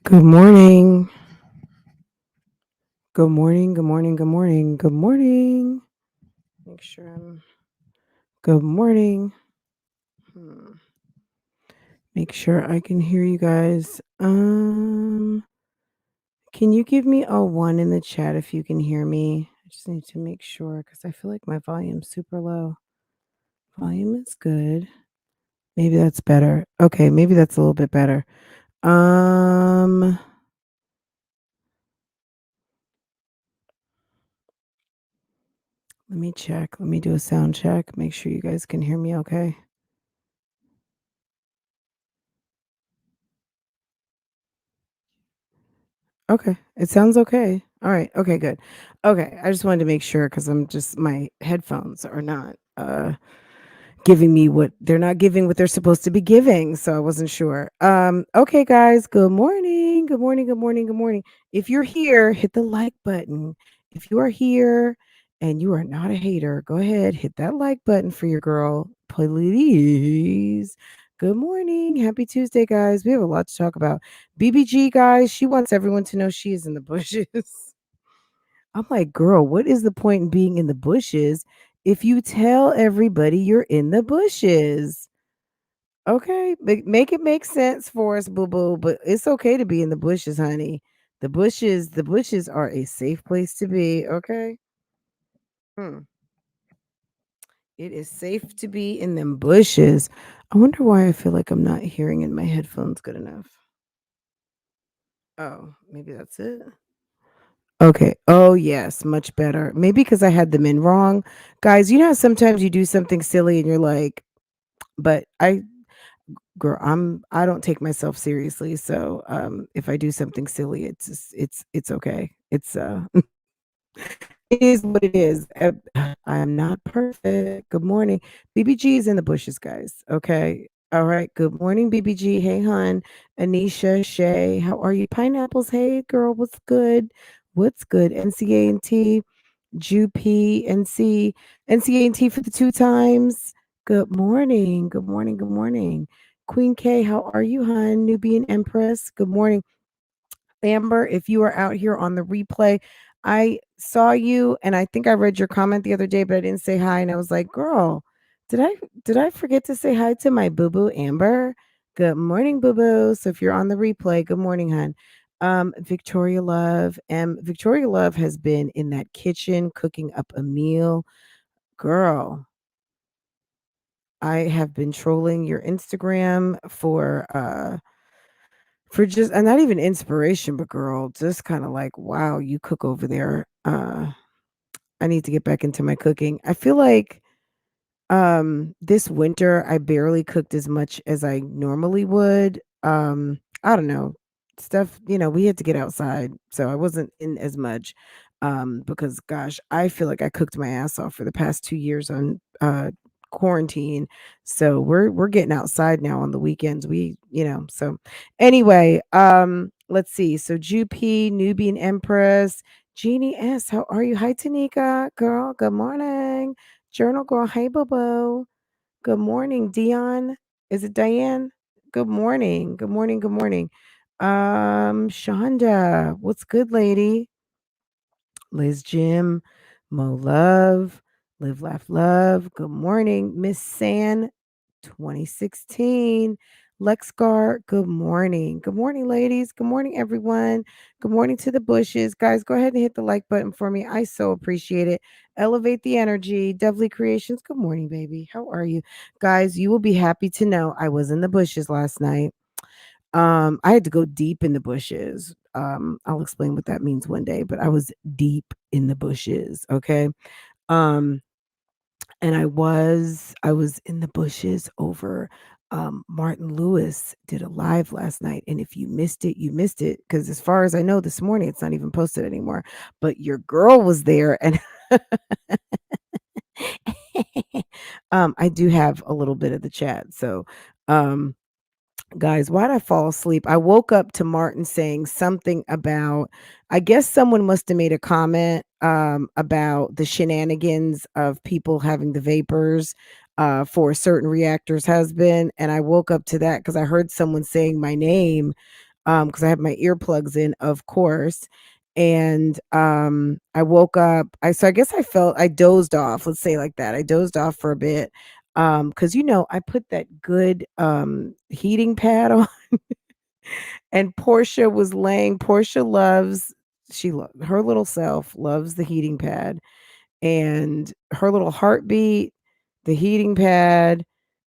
Good morning. Good morning. Good morning. Good morning. Good morning. Make sure I'm. Good morning. Make sure I can hear you guys. Can you give me a one in the chat if you can hear me? I just need to make sure because I feel like my volume's super low. Volume is good. Maybe that's better. Okay, maybe that's a little bit better. Let me check. Let me do a sound check. Make sure you guys can hear me okay. Okay. It sounds okay. All right. Okay, good. Okay. I just wanted to make sure because I'm just my headphones are not giving me what they're not giving what they're supposed to be giving. So I wasn't sure. Okay, guys, good morning. Good morning. Good morning. Good morning. If you're here, hit the like button. If you are here and you are not a hater, go ahead, hit that like button for your girl, please. Good morning. Happy Tuesday, guys. We have a lot to talk about. BBG, guys, she wants everyone to know she is in the bushes. I'm like, girl, what is the point in being in the bushes if you tell everybody you're in the bushes? Okay, make it make sense for us, boo boo. But it's okay to be in the bushes, honey. The bushes are a safe place to be. Okay. Hmm. It is safe to be in them bushes. I wonder why I feel like I'm not hearing in my headphones good enough. Oh, maybe that's it. Okay. Oh, yes, much better. Maybe because I had them in wrong. Guys, you know how sometimes you do something silly and you're like, but girl, I don't take myself seriously. So, if I do something silly, it's okay. It is what it is. I am not perfect. Good morning. BBG is in the bushes, guys. Okay. All right. Good morning, BBG. Hey, hon. Anisha, Shay. How are you? Pineapples. Hey, girl. What's good? What's good? NCA&T, Jup, NCA&T for the 2 times. Good morning. Good morning. Good morning. Queen K, how are you, hon? Nubian Empress. Good morning. Amber, if you are out here on the replay, I saw you and I think I read your comment the other day, but I didn't say hi. And I was like, girl, did I did I forget to say hi to my boo-boo Amber? Good morning, boo-boo. So if you're on the replay, good morning, hon. Victoria Love. Victoria Love has been in that kitchen cooking up a meal. Girl, I have been trolling your Instagram for just and not even inspiration, but girl, just kinda like, wow, you cook over there. I need to get back into my cooking. I feel like, this winter, I barely cooked as much as I normally would. I don't know. Stuff, we had to get outside, so I wasn't in as much, because gosh, I feel like I cooked my ass off for the past 2 years on, quarantine. So we're getting outside now on the weekends. So anyway, let's see. So Jup, Nubian Empress, Jeannie S, how are you? Hi, Tanika, girl. Good morning. Journal girl. Hey, boo boo. Good morning, Dion. Is it Diane? Good morning. Good morning. Good morning. Shonda, what's good, lady? Liz Jim, Mo Love, Live Laugh Love. Good morning, Miss San 2016. Lexgar, good morning. Good morning, ladies. Good morning, everyone. Good morning to the bushes. Guys, go ahead and hit the like button for me. I so appreciate it. Elevate the energy. Devly Creations, good morning, baby. How are you? Guys, you will be happy to know I was in the bushes last night. I had to go deep in the bushes. I'll explain what that means one day, but I was deep in the bushes, okay? Um, and I was in the bushes over Martin Lewis did a live last night. And if you missed it, you missed it. Because as far as I know, this morning it's not even posted anymore. But your girl was there and I do have a little bit of the chat. So um guys, why'd I fall asleep? I woke up to Martin saying something about, I guess someone must have made a comment about the shenanigans of people having the vapors for a certain reactor's husband. And I woke up to that because I heard someone saying my name because I have my earplugs in, of course. And I woke up. I guess I dozed off. Let's say like that. I dozed off for a bit because I put that good heating pad on, and Portia loves her little self loves the heating pad, and her little heartbeat, the heating pad.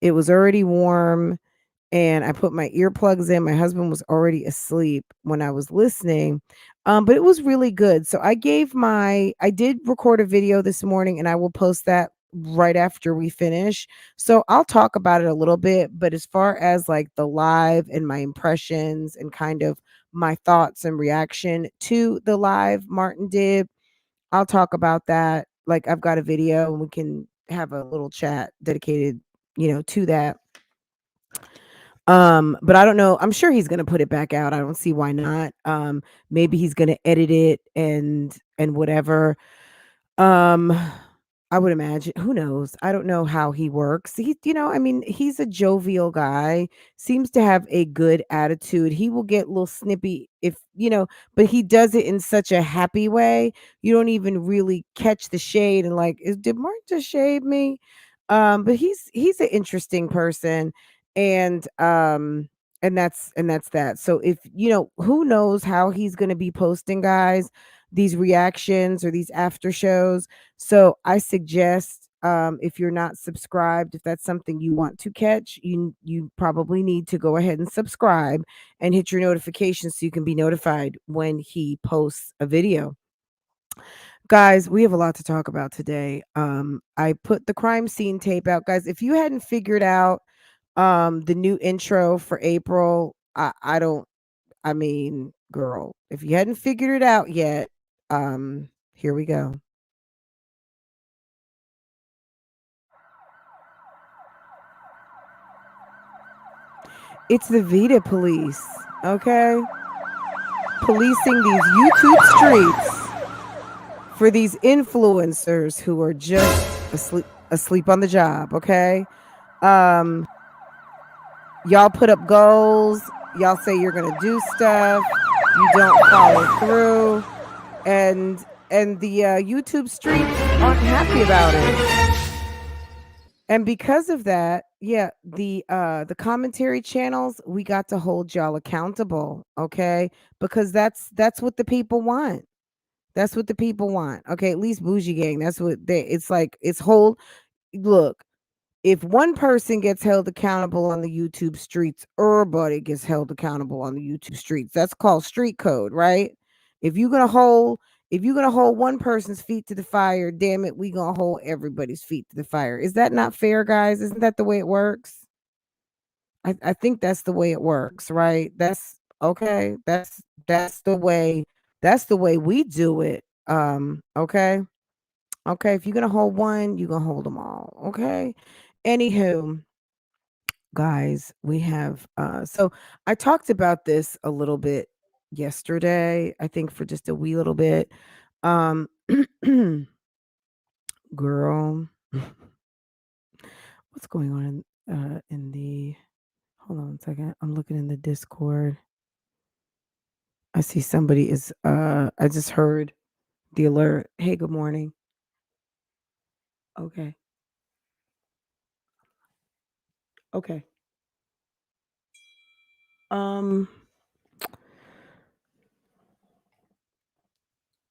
It was already warm and I put my earplugs in. My husband was already asleep when I was listening. But it was really good. So I did record a video this morning and I will post that right after we finish. So I'll talk about it a little bit, but as far as like the live and my impressions and kind of my thoughts and reaction to the live Martin did, I'll talk about that. Like I've got a video and we can have a little chat dedicated, to that. But I don't know. I'm sure he's gonna put it back out. I don't see why not. Maybe he's gonna edit it and whatever. Um, I would imagine. Who knows? I don't know how he works. I mean, he's a jovial guy. Seems to have a good attitude. He will get a little snippy but he does it in such a happy way. You don't even really catch the shade and like, did Mark just shade me? But he's an interesting person, and that's that. So if who knows how he's going to be posting, guys, these reactions or these after shows. So I suggest, if you're not subscribed, if that's something you want to catch, you probably need to go ahead and subscribe and hit your notifications so you can be notified when he posts a video. Guys, we have a lot to talk about today. I put the crime scene tape out. Guys, if you hadn't figured out the new intro for April, I don't I mean, girl, if you hadn't figured it out yet, here we go. It's the Veda police, okay? Policing these YouTube streets for these influencers who are just asleep on the job, okay? Um y'all put up goals, y'all say you're going to do stuff, you don't follow through, and the YouTube streets aren't happy about it. And because of that, yeah, the commentary channels, we got to hold y'all accountable, okay? Because that's what the people want. That's what the people want. Okay, at least BougieGang, that's what it's like. It's whole look, if one person gets held accountable on the YouTube streets, everybody gets held accountable on the YouTube streets. That's called street code, right? If you're gonna hold if you're gonna hold one person's feet to the fire, damn it, we gonna hold everybody's feet to the fire. Is that not fair, guys? Isn't that the way it works? I think that's the way it works, right? That's okay. That's the way we do it. Okay. Okay. If you're gonna hold one, you're gonna hold them all. Okay. Anywho, guys, we have so I talked about this a little bit yesterday, I think for just a wee little bit. Um, girl, what's going on in the? Hold on 1 second. I'm looking in the Discord. I see somebody is. I just heard the alert. Hey, good morning. Okay. Okay. Um,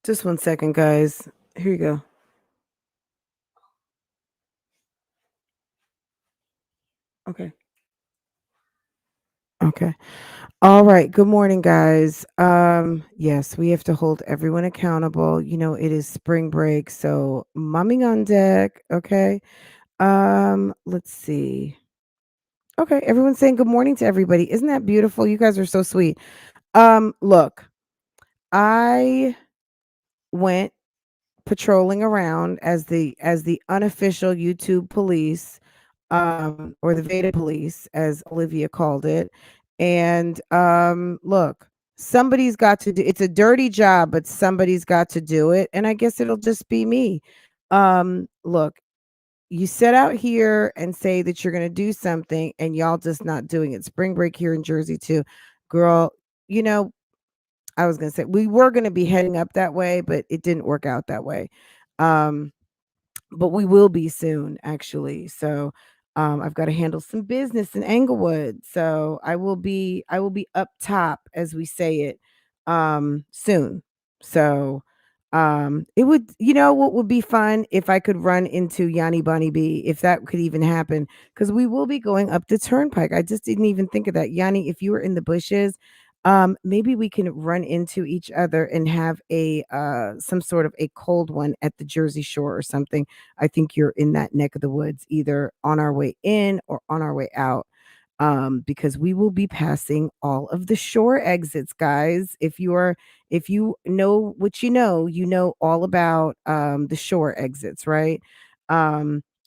just 1 second, guys. Here you go. Okay. Okay. All right. Good morning, guys. Yes, we have to hold everyone accountable. It is spring break, so mumming on deck. Okay. Let's see. Okay, everyone's saying good morning to everybody. Isn't that beautiful? You guys are so sweet. Look, I went patrolling around as the unofficial YouTube police, or the Veda police, as Olivia called it. And look, somebody's got to do. It's a dirty job, but somebody's got to do it, and I guess it'll just be me. Look, you set out here and say that you're going to do something, and y'all just not doing it. Spring break here in Jersey too, girl. You know, I was going to say we were going to be heading up that way, but it didn't work out that way. Um, but we will be soon, actually. So I've got to handle some business in Englewood. So I will be up top, as we say it, soon. So it would, what would be fun if I could run into Yanni Bunny B, if that could even happen, because we will be going up the turnpike. I just didn't even think of that. Yanni, if you were in the bushes, maybe we can run into each other and have a some sort of a cold one at the Jersey Shore or something. I think you're in that neck of the woods, either on our way in or on our way out, because we will be passing all of the shore exits, guys. If you know what you know all about the shore exits, right?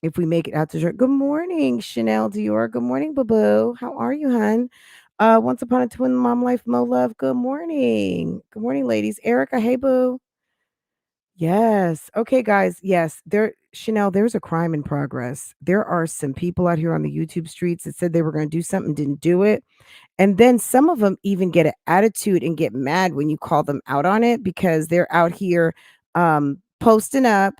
If we make it out to shore. Good morning, Chanel Dior. Good morning, Boo Boo. How are you, hun? Once upon a twin mom life, Mo Love. Good morning. Good morning, ladies. Erica, hey boo. Yes. Okay, guys. Yes, Chanel, there's a crime in progress. There are some people out here on the YouTube streets that said they were going to do something, didn't do it. And then some of them even get an attitude and get mad when you call them out on it, because they're out here posting up,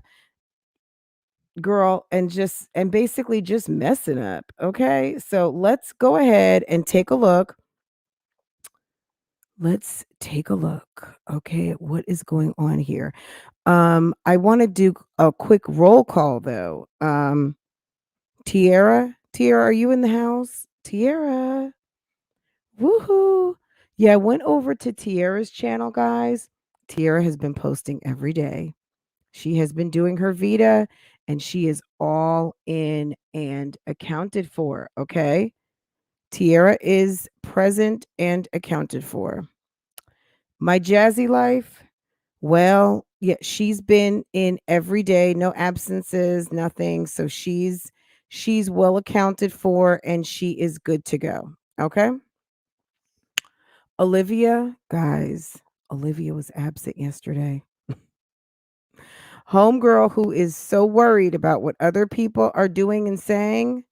girl, and basically just messing up. Okay? So let's go ahead and take a look. Let's take a look. Okay, at what is going on here. I want to do a quick roll call though. Tiara, are you in the house? Tiara, woohoo! Yeah, I went over to Tiara's channel, guys. Tiara has been posting every day. She has been doing her Vita, and she is all in and accounted for. Okay, Tiara is present and accounted for. My jazzy life. Well, yeah, she's been in every day, no absences, nothing. So she's well accounted for, and she is good to go. Okay? Olivia, guys, Olivia was absent yesterday. Homegirl, who is so worried about what other people are doing and saying,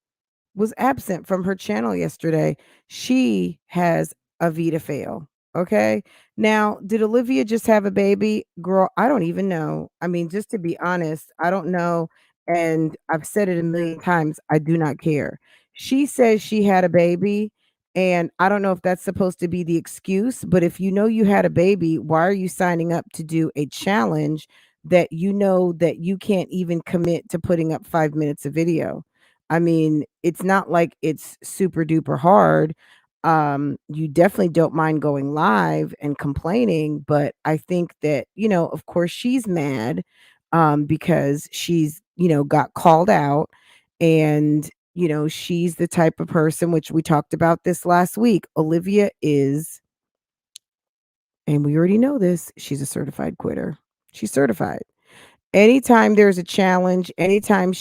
was absent from her channel yesterday. She has a Vita fail. Okay. Now, did Olivia just have a baby? Girl, I don't even know. I mean, just to be honest, I don't know. And I've said it a million times. I do not care. She says she had a baby. And I don't know if that's supposed to be the excuse, but if you know you had a baby, why are you signing up to do a challenge that you know that you can't even commit to putting up 5 minutes of video? I mean, it's not like it's super duper hard. You definitely don't mind going live and complaining, but I think that, of course she's mad because she's, got called out, and she's the type of person, which we talked about this last week. Olivia is, and we already know this, she's a certified quitter. She's certified. Anytime there's a challenge, anytime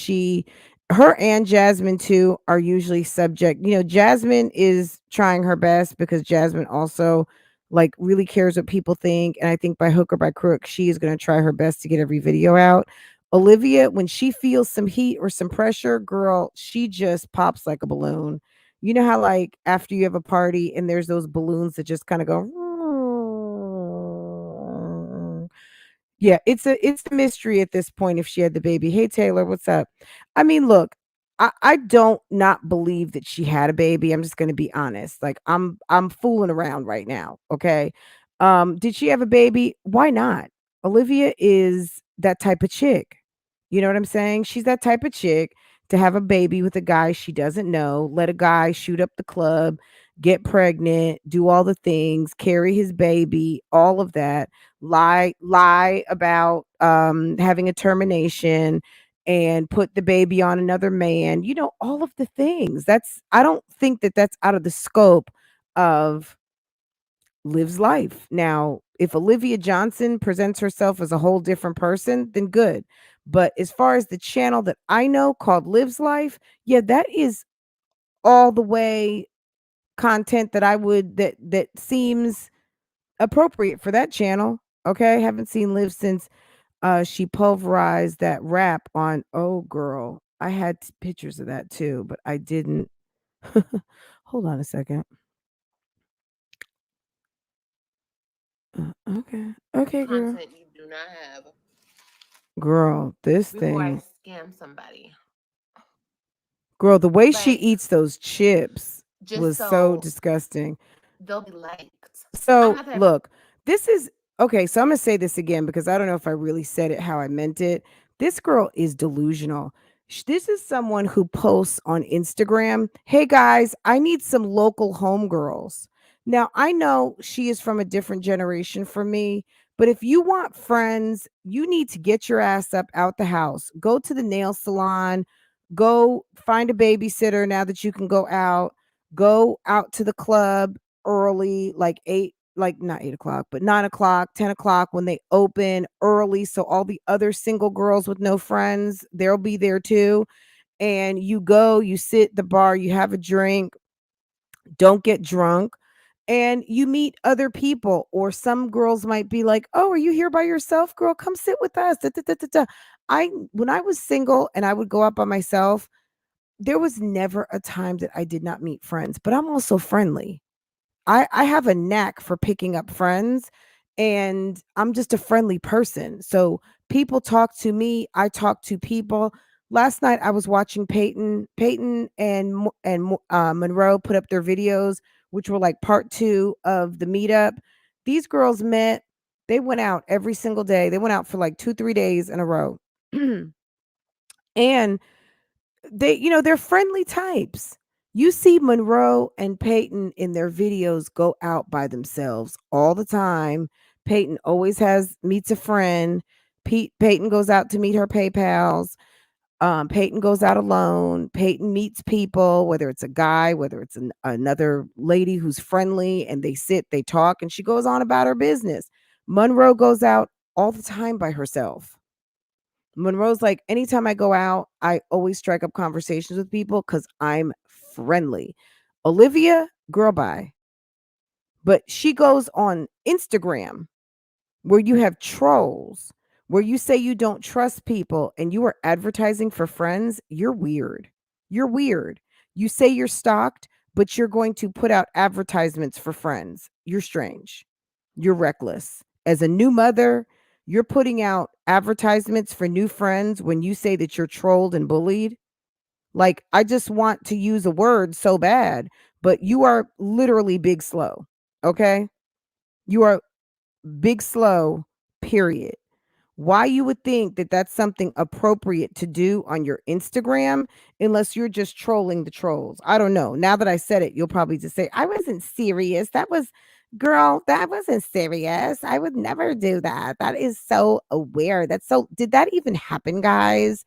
her and Jasmine too are usually subject. Jasmine is trying her best because Jasmine also like really cares what people think. And I think by hook or by crook, she is going to try her best to get every video out. Olivia, when she feels some heat or some pressure, girl, she just pops like a balloon. You know how like after you have a party and there's those balloons that just kind of go yeah, it's a mystery at this point if she had the baby. Hey Taylor, what's up? I mean, look, I don't not believe that she had a baby. I'm just gonna be honest. Like I'm fooling around right now. Okay. Did she have a baby? Why not? Olivia is that type of chick. You know what I'm saying? She's that type of chick to have a baby with a guy she doesn't know, let a guy shoot up the club, get pregnant, do all the things, carry his baby, all of that, lie about having a termination and put the baby on another man, all of the things. That's I don't think that that's out of the scope of Liv's life. Now, if Olivia Johnson presents herself as a whole different person, then good. But as far as the channel that I know called Liv's Life, yeah, that is all the way content that I would that seems appropriate for that channel. Okay, haven't seen Liv since she pulverized that rap on Oh Girl. I had pictures of that too, but I didn't. Hold on a second. Okay. Okay, girl. Content you do not have Girl, this before I thing. scam somebody. Girl, the way she Like, eats those chips just was so so disgusting. they'll be liked. I'm So, not that type of look, this is okay. So, I'm going to say this again because I don't know if I really said it how I meant it. This girl is delusional. This is someone who posts on Instagram, "Hey guys, I need some local homegirls." Now, I know she is from a different generation from me, but if you want friends, you need to get your ass up out the house, go to the nail salon, go find a babysitter now that you can go out to the club early, like 8, like not 8 o'clock, but 9 o'clock, 10 o'clock when they open early. So all the other single girls with no friends, they'll be there too. And you go, you sit at the bar, you have a drink, don't get drunk, and you meet other people. Or some girls might be like, "Oh, are you here by yourself, girl? Come sit with us." Da, da, da, da, da. When I was single and I would go out by myself, there was never a time that I did not meet friends, but I'm also friendly. I have a knack for picking up friends, and I'm just a friendly person. So people talk to me, I talk to people. Last night I was watching Peyton and Monroe put up their videos, which were like part 2 of the meetup. These girls met, they went out every single day. They went out for like 2 3 days in a row. And they're friendly types. You see Monroe and Peyton in their videos go out by themselves all the time. Peyton always has meets a friend. Peyton goes out to meet her PayPals. Peyton goes out alone. Peyton meets people, whether it's a guy, whether it's another lady who's friendly, and they sit, they talk, and she goes on about her business. Monroe goes out all the time by herself. Monroe's like, anytime I go out, I always strike up conversations with people because I'm friendly. Olivia, girl, bye. But she goes on Instagram where you have trolls, where you say you don't trust people and you are advertising for friends. You're weird. You're weird. You say you're stalked, but you're going to put out advertisements for friends. You're strange. You're reckless. As a new mother, you're putting out advertisements for new friends when you say that you're trolled and bullied. Like, I just want to use a word so bad, but you are literally big slow. Okay? You are big slow, period. Why you would think that that's something appropriate to do on your Instagram unless you're just trolling the trolls. I don't know. Now that I said it, you'll probably just say, I wasn't serious. That was, girl, that wasn't serious. I would never do that. That is so aware. That's so, did that even happen, guys?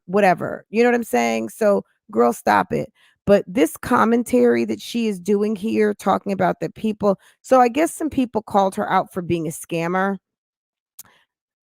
Whatever. You know what I'm saying? So, girl, stop it. But this commentary that she is doing here, talking about the people. So, I guess some people called her out for being a scammer.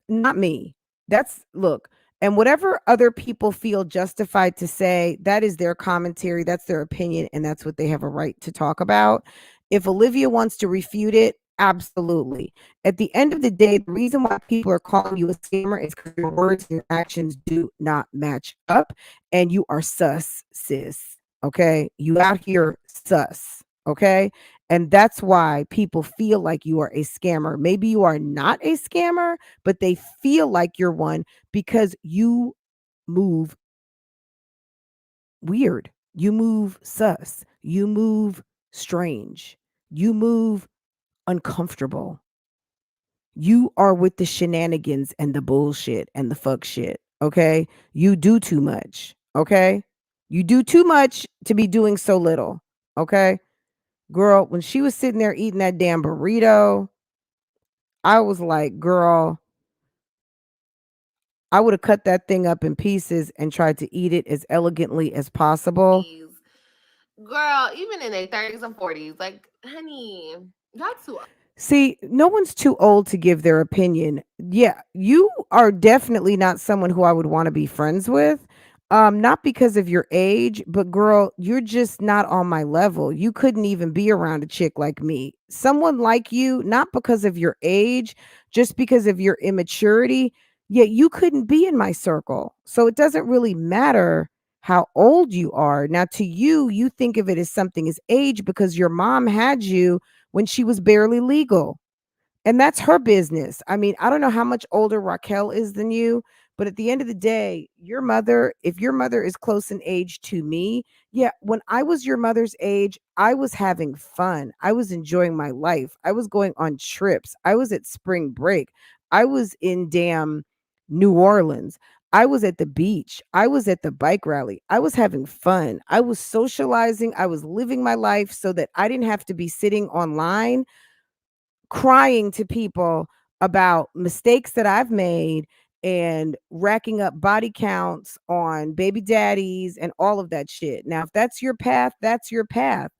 Not me. That's look, and whatever other people feel justified to say, that is their commentary, that's their opinion, and that's what they have a right to talk about. If Olivia wants to refute it, absolutely. At the end of the day, the reason why people are calling you a scammer is because your words and your actions do not match up, and you are sus, sis. Okay. You out here sus. Okay. And that's why people feel like you are a scammer. Maybe you are not a scammer, but they feel like you're one because you move weird. You move sus. You move strange. You move uncomfortable. You are with the shenanigans and the bullshit and the fuck shit. Okay. You do too much. Okay. You do too much to be doing so little. Okay. Girl, when she was sitting there eating that damn burrito, I was like, girl, I would have cut that thing up in pieces and tried to eat it as elegantly as possible. Girl, even in their 30s and 40s, like, honey, y'all too. See, no one's too old to give their opinion. Yeah, you are definitely not someone who I would want to be friends with. Not because of your age, but girl, you're just not on my level. You couldn't even be around a chick like me. Someone like you, not because of your age, just because of your immaturity, yet you couldn't be in my circle. So it doesn't really matter how old you are. Now, to you, you think of it as something as age because your mom had you when she was barely legal. And that's her business. I mean, I don't know how much older Raquel is than you, but at the end of the day, your mother, if your mother is close in age to me, yeah, when I was your mother's age, I was having fun. I was enjoying my life. I was going on trips. I was at spring break. I was in damn New Orleans. I was at the beach. I was at the bike rally. I was having fun. I was socializing. I was living my life so that I didn't have to be sitting online crying to people about mistakes that I've made and racking up body counts on baby daddies and all of that shit. Now, if that's your path, that's your path.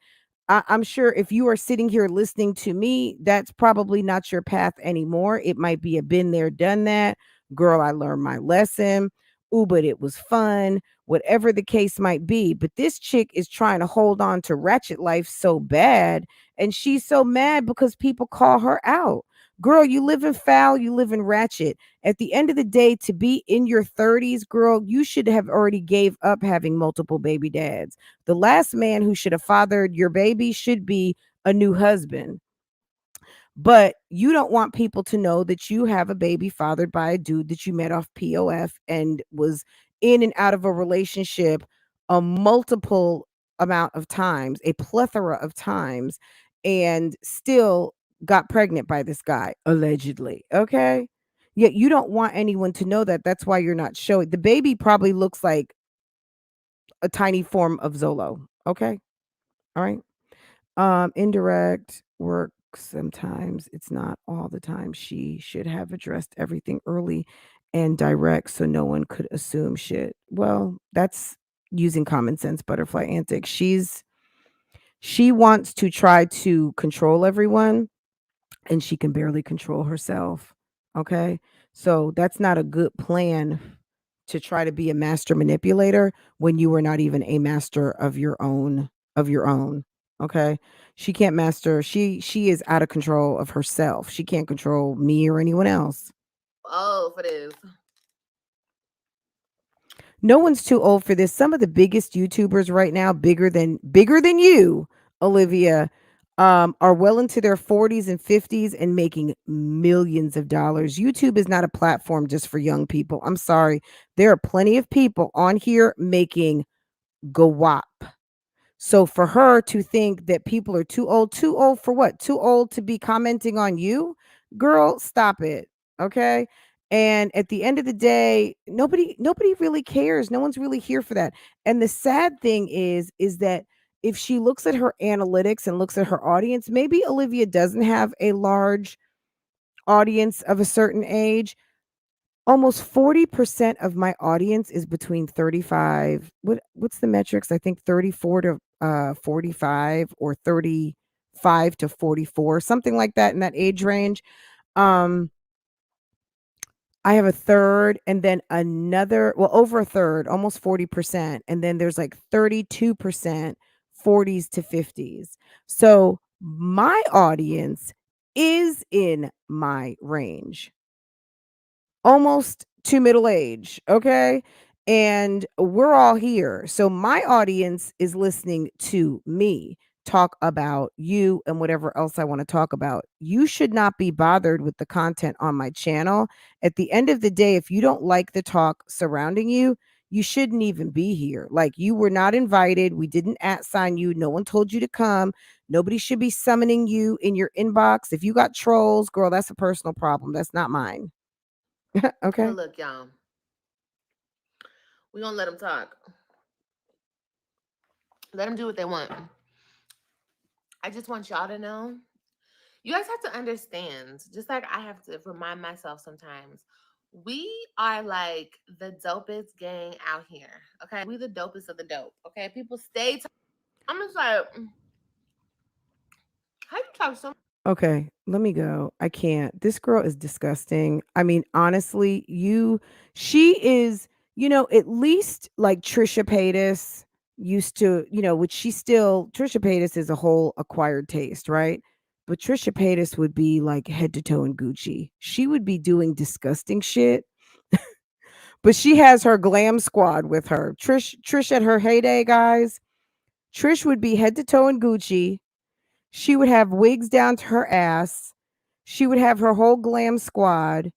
I'm sure if you are sitting here listening to me, that's probably not your path anymore. It might be a been there, done that. Girl, I learned my lesson. Ooh, but it was fun, whatever the case might be. But this chick is trying to hold on to ratchet life so bad. And she's so mad because people call her out. Girl, you live in foul, you live in ratchet. At the end of the day, to be in your 30s, girl, you should have already gave up having multiple baby dads. The last man who should have fathered your baby should be a new husband. But you don't want people to know that you have a baby fathered by a dude that you met off POF and was in and out of a relationship a multiple amount of times, a plethora of times, and still got pregnant by this guy, allegedly. Okay. Yet you don't want anyone to know that. That's why you're not showing. The baby probably looks like a tiny form of Zolo. Okay. All right. Indirect work sometimes. It's not all the time. She should have addressed everything early and direct so no one could assume shit. Well, that's using common sense butterfly antics. She wants to try to control everyone and she can barely control herself. Okay? So that's not a good plan to try to be a master manipulator when you were not even a master of your own. Okay? She can't master she is out of control of herself. She can't control me or anyone else. Oh, for this. No one's too old for this. Some of the biggest YouTubers right now, bigger than you, Olivia, are well into their 40s and 50s and making millions of dollars. YouTube is not a platform just for young people. I'm sorry. There are plenty of people on here making guap. So for her to think that people are too old for what? Too old to be commenting on you? Girl, stop it. Okay? And at the end of the day, nobody really cares. No one's really here for that. And the sad thing is that if she looks at her analytics and looks at her audience, maybe Olivia doesn't have a large audience of a certain age. Almost 40% of my audience is between 35. What's the metrics? I think 34 to 45 or 35 to 44, something like that in that age range. Um I have a third and then another, well, over a third, almost 40%. And then there's like 32% 40s to 50s. So My audience is in my range, almost to middle age, okay? And we're all here. So my audience is listening to me talk about you and whatever else I want to talk about. You should not be bothered with the content on my channel. At the end of the day, if you don't like the talk surrounding you, you shouldn't even be here. Like, you were not invited. We didn't at sign you. No one told you to come. Nobody should be summoning you in your inbox. If you got trolls, girl, that's a personal problem. That's not mine. But Okay. look, y'all, we gonna let them talk. Let them do what they want. I just want y'all to know. You guys have to understand, just like I have to remind myself sometimes, we are like the dopest gang out here. Okay. We the dopest of the dope. Okay. People stay. I'm just like, how you talk so. Okay, let me go. I can't. This girl is disgusting. I mean, honestly, she is, at least like Trisha Paytas used to, which she still, Trisha Paytas is a whole acquired taste, right? But Trisha Paytas would be like head to toe in Gucci. She would be doing disgusting shit, but she has her glam squad with her. Trish at her heyday, guys. Trish would be head to toe in Gucci. She would have wigs down to her ass. She would have her whole glam squad,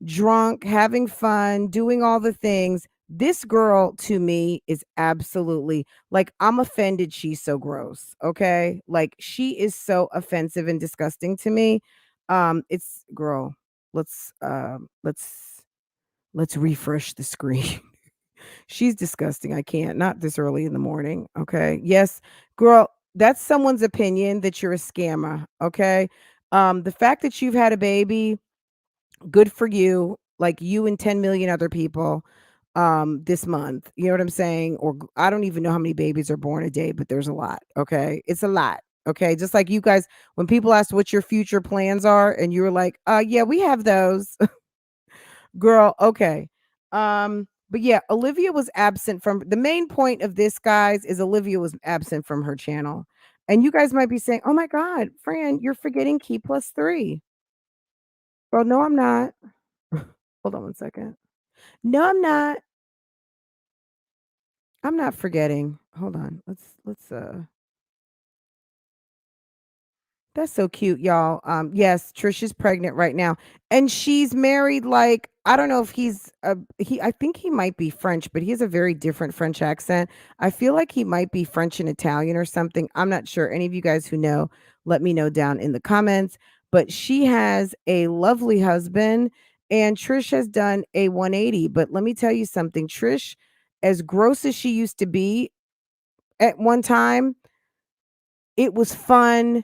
drunk, having fun, doing all the things. This girl to me is absolutely like, I'm offended she's so gross. Okay? Like, she is so offensive and disgusting to me. It's girl, let's let's refresh the screen. She's disgusting. I can't. Not this early in the morning. Okay. Yes, girl, that's someone's opinion that you're a scammer. Okay. The fact that you've had a baby, good for you. Like you and 10 million other people this month. You know what I'm saying? I don't even know how many babies are born a day, but there's a lot. Okay. It's a lot. Okay. Just like you guys, when people ask what your future plans are, and you were like, yeah, we have those. Girl, okay. But yeah, Olivia was absent from the main point of this, guys, is Olivia was absent from her channel. And you guys might be saying, oh my God, Fran, you're forgetting Key Plus Three. Well, no, I'm not. Hold on one second. No, I'm not. I'm not forgetting. Hold on. Let's That's so cute, y'all. Yes, Trisha's pregnant right now, and she's married. Like, I don't know if he. I think he might be French, but he has a very different French accent. I feel like he might be French and Italian or something. I'm not sure. Any of you guys who know, let me know down in the comments. But she has a lovely husband, and Trish has done a 180. But let me tell you something, Trish, as gross as she used to be at one time, it was fun.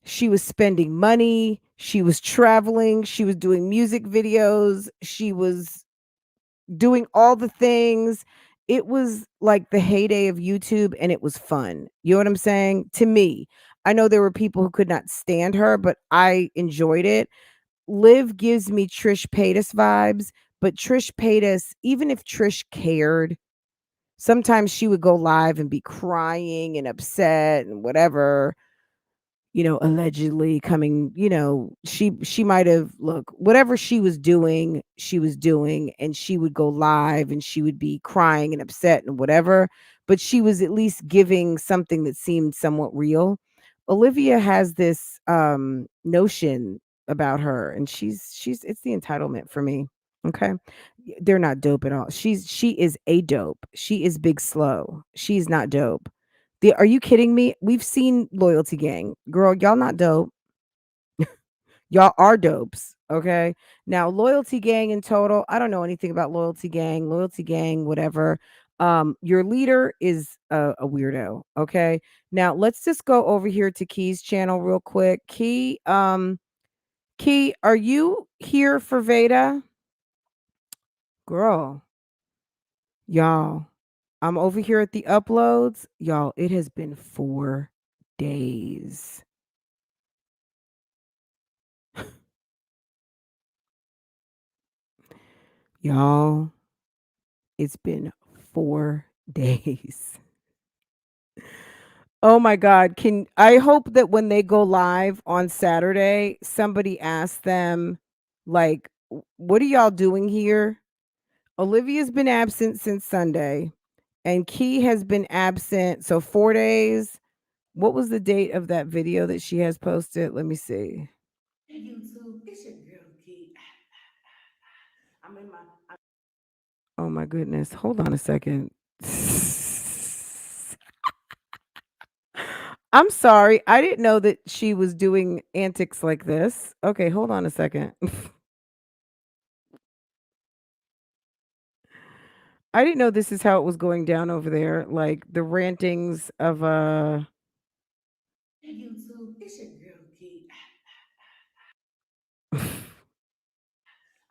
She was spending money. She was traveling. She was doing music videos. She was doing all the things. It was like the heyday of YouTube and it was fun. You know what I'm saying? To me, I know there were people who could not stand her, but I enjoyed it. Liv gives me Trish Paytas vibes, but Trish Paytas, even if Trish cared, sometimes she would go live and be crying and upset and whatever, allegedly coming, she might have, look, whatever she was doing, and she would go live and she would be crying and upset and whatever, but she was at least giving something that seemed somewhat real. Olivia has this notion about her, and she's it's the entitlement for me. Okay. They're not dope at all. She is a dope. She is big slow. She's not dope. Are you kidding me? We've seen Loyalty Gang. Girl, y'all not dope. Y'all are dopes. Okay. Now, Loyalty Gang in total, I don't know anything about Loyalty Gang. Loyalty Gang, whatever. Your leader is a weirdo. Okay. Now let's just go over here to Key's channel real quick. Key, are you here for Veda? Girl, y'all. I'm over here at the uploads. Y'all, it has been 4 days. Y'all, it's been 4 days. Oh my God. Can I hope that when they go live on Saturday, somebody asks them, like, what are y'all doing here? Olivia's been absent since Sunday, and Key has been absent. So 4 days. What was the date of that video that she has posted? Let me see. Hey YouTube, it's your girl Key. I'm in my Oh my goodness. Hold on a second. I'm sorry. I didn't know that she was doing antics like this. Okay, hold on a second. I didn't know this is how it was going down over there. Like the rantings of Hey YouTube, it's your girl Key.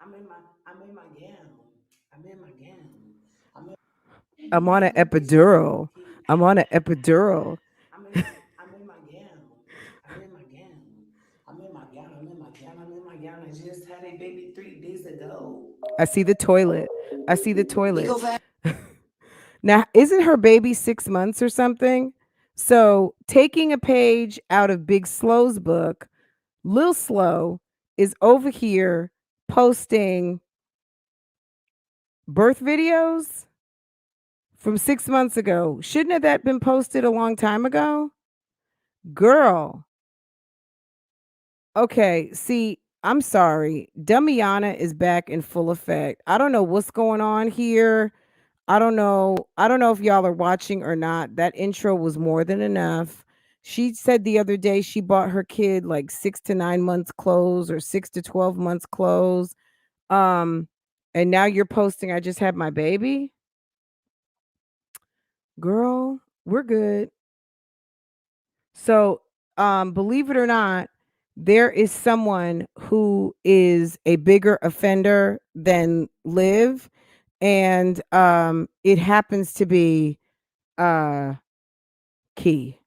I'm in my gown. I'm in my gown. I'm in Hey I'm on an YouTube, it's your girl epidural. Key. I'm on an epidural. I'm in my gown. I'm in my gown. I'm in my gown. I'm in my gown. I'm in my gown. I just had a baby 3 days ago. I see the toilet. I see the We go toilet. back. Now, isn't her baby 6 months or something? So, taking a page out of Big Slow's book, Lil Slow is over here posting birth videos from 6 months ago. Shouldn't have that been posted a long time ago? Girl, okay, see, I'm sorry. Dummiana is back in full effect. I don't know what's going on here. I don't know. I don't know if y'all are watching or not. That intro was more than enough. She said the other day she bought her kid like 6 to 9 months clothes or 6 to 12 months clothes. Um, and now you're posting I just had my baby? Girl, we're good. So, believe it or not, there is someone who is a bigger offender than Liv, and it happens to be uh Key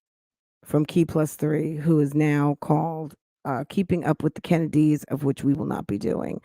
from Key Plus Three, who is now called Keeping Up with the Kennedys, of which we will not be doing.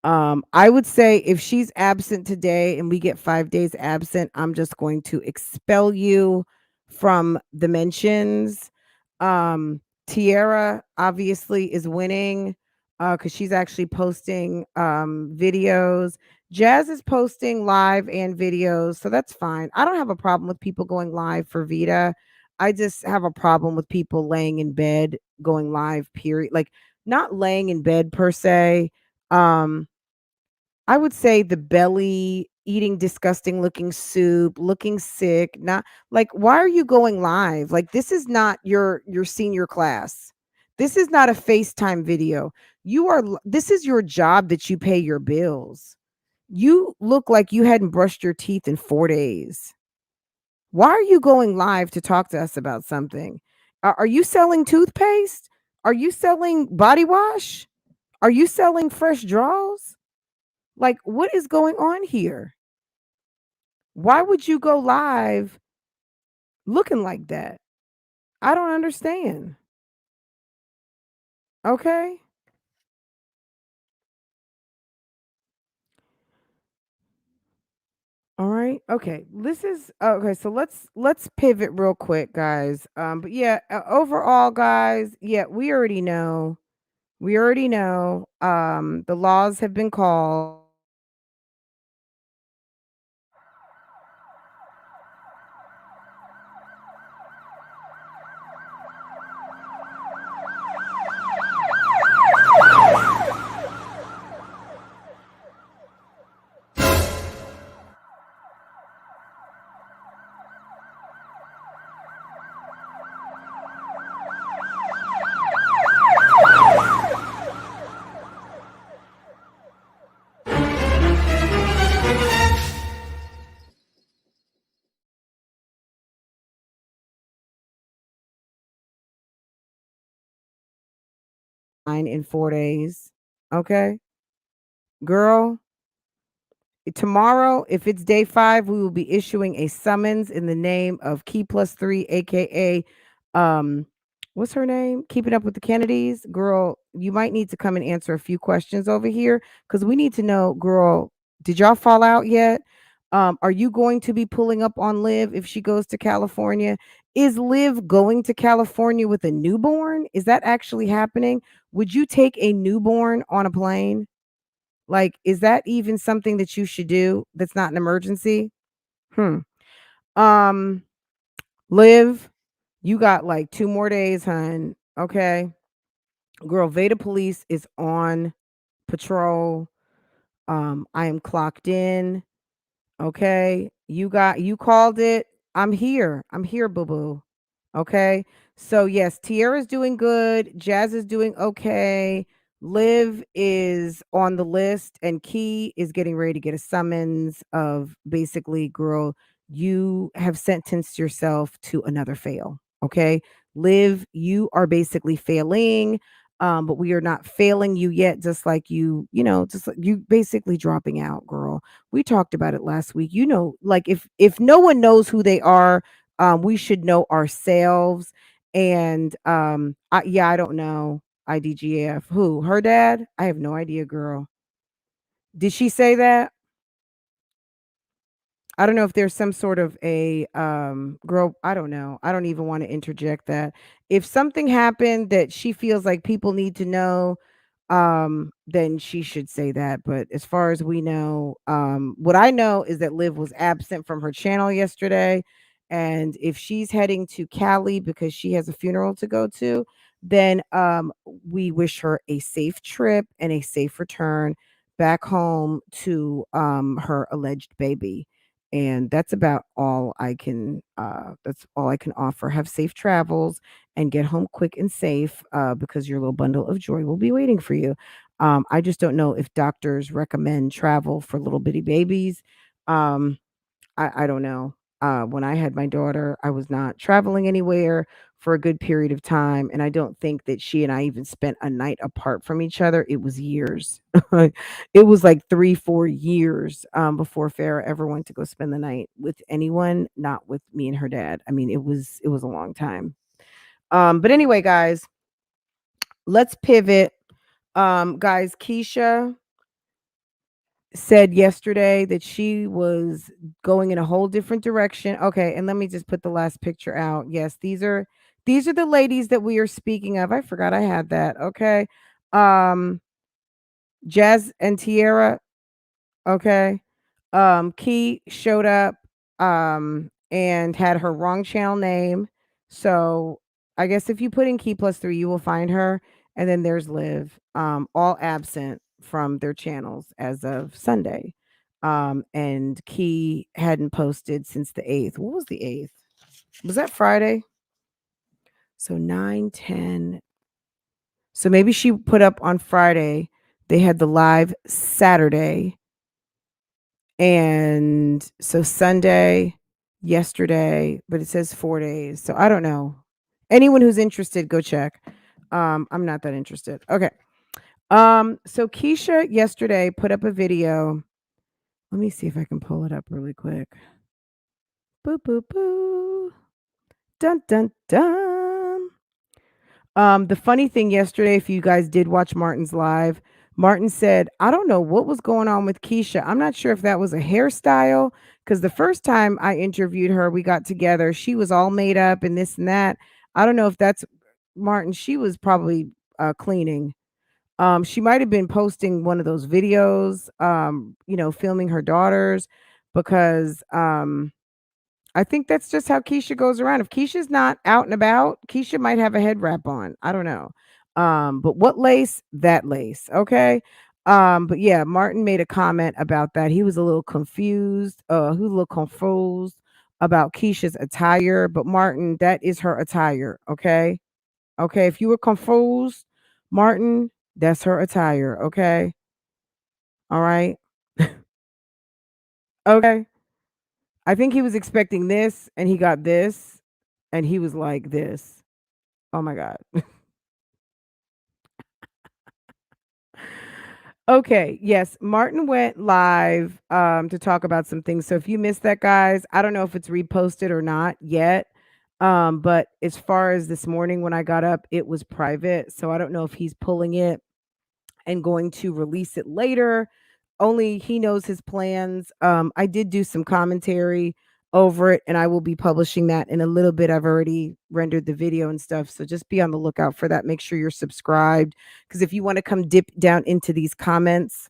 I would say if she's absent today and we get 5 days absent, I'm just going to expel you from the mentions. Tiara obviously is winning because she's actually posting videos. Jazz is posting live and videos, so that's fine. I don't have a problem with people going live for Veda. I just have a problem with people laying in bed going live, period. Like not laying in bed per se. Um, I would say the belly, eating disgusting looking soup, looking sick, not like why are you going live? Like this is not your senior class. This is not a FaceTime video. This is your job that you pay your bills. You look like you hadn't brushed your teeth in 4 days. Why are you going live to talk to us about something? Are you selling toothpaste? Are you selling body wash? Are you selling fresh draws? Like, what is going on here? Why would you go live looking like that? I don't understand. Okay. All right. Okay. This is okay. So let's pivot real quick, guys. But yeah, overall, guys, yeah, we already know. We already know. The laws have been called. In 4 days. Okay, girl. Tomorrow, if it's day 5, we will be issuing a summons in the name of Key Plus Three, aka what's her name? Keeping Up with the Kennedys. Girl, you might need to come and answer a few questions over here because we need to know, girl, did y'all fall out yet? Are you going to be pulling up on Liv if she goes to California? Is Liv going to California with a newborn? Is that actually happening? Would you take a newborn on a plane? Like, is that even something that you should do that's not an emergency? Hmm. Um, Liv, you got like 2 more days, hun. Okay. Girl, Veda Police is on patrol. I am clocked in. Okay. You called it. I'm here. I'm here, boo boo. Okay. So yes, Tiara's doing good. Jazz is doing okay. Liv is on the list, and Key is getting ready to get a summons of basically, girl, you have sentenced yourself to another fail. Okay. Liv, you are basically failing. But we are not failing you yet, just like just like you basically dropping out, girl. We talked about it last week. Like if no one knows who they are, we should know ourselves. And yeah, I don't know. IDGF. Who? Her dad? I have no idea, girl. Did she say that? I don't know if there's some sort of a girl. I don't know. I don't even want to interject that. If something happened that she feels like people need to know, then she should say that. But as far as we know, what I know is that Liv was absent from her channel yesterday. And if she's heading to Cali because she has a funeral to go to, then we wish her a safe trip and a safe return back home to her alleged baby. And that's all I can offer. Have safe travels and get home quick and safe, because your little bundle of joy will be waiting for you. I just don't know if doctors recommend travel for little bitty babies. um I don't know. When I had my daughter, I was not traveling anywhere for a good period of time, and I don't think that she and I even spent a night apart from each other. It was years. It was like 3, 4 years before Farah ever went to go spend the night with anyone, not with me and her dad. I mean, it was a long time. But anyway, guys, let's pivot. Guys, Keisha said yesterday that she was going in a whole different direction. Okay, and let me just put the last picture out. Yes, these are the ladies that we are speaking of. I forgot I had that. Okay. Um Jazz and Tierra, okay. Key showed up and had her wrong channel name. So I guess if you put in Key plus 3, you will find her. And then there's Liv, all absent from their channels as of Sunday. And Key hadn't posted since the 8th. What was the 8th? Was that Friday? So 9, 10. So maybe she put up on Friday. They had the live Saturday. And so Sunday, yesterday, but it says 4 days. So I don't know. Anyone who's interested, go check. I'm not that interested. Okay. So Keisha yesterday put up a video. Let me see if I can pull it up really quick. Boo boo boo. Dun dun dun. The funny thing yesterday, if you guys did watch Martin's live, Martin said, I don't know what was going on with Keisha. I'm not sure if that was a hairstyle, because the first time I interviewed her, we got together. She was all made up and this and that. I don't know if that's Martin. She was probably cleaning. She might have been posting one of those videos, filming her daughters, because I think that's just how Keisha goes around. If Keisha's not out and about, Keisha might have a head wrap on. I don't know. But what lace? That lace. Okay. But yeah, Martin made a comment about that. He was a little confused. He was a little confused about Keisha's attire. But Martin, that is her attire. Okay. Okay. If you were confused, Martin, that's her attire. Okay. All right. Okay. I think he was expecting this and he got this and he was like this. Oh my God. Okay. Yes. Martin went live to talk about some things. So if you missed that, guys, I don't know if it's reposted or not yet. But as far as this morning when I got up, it was private. So I don't know if he's pulling it and going to release it later. Only he knows his plans. I did do some commentary over it, and I will be publishing that in a little bit. I've already rendered the video and stuff, so just be on the lookout for that. Make sure you're subscribed, because if you want to come dip down into these comments,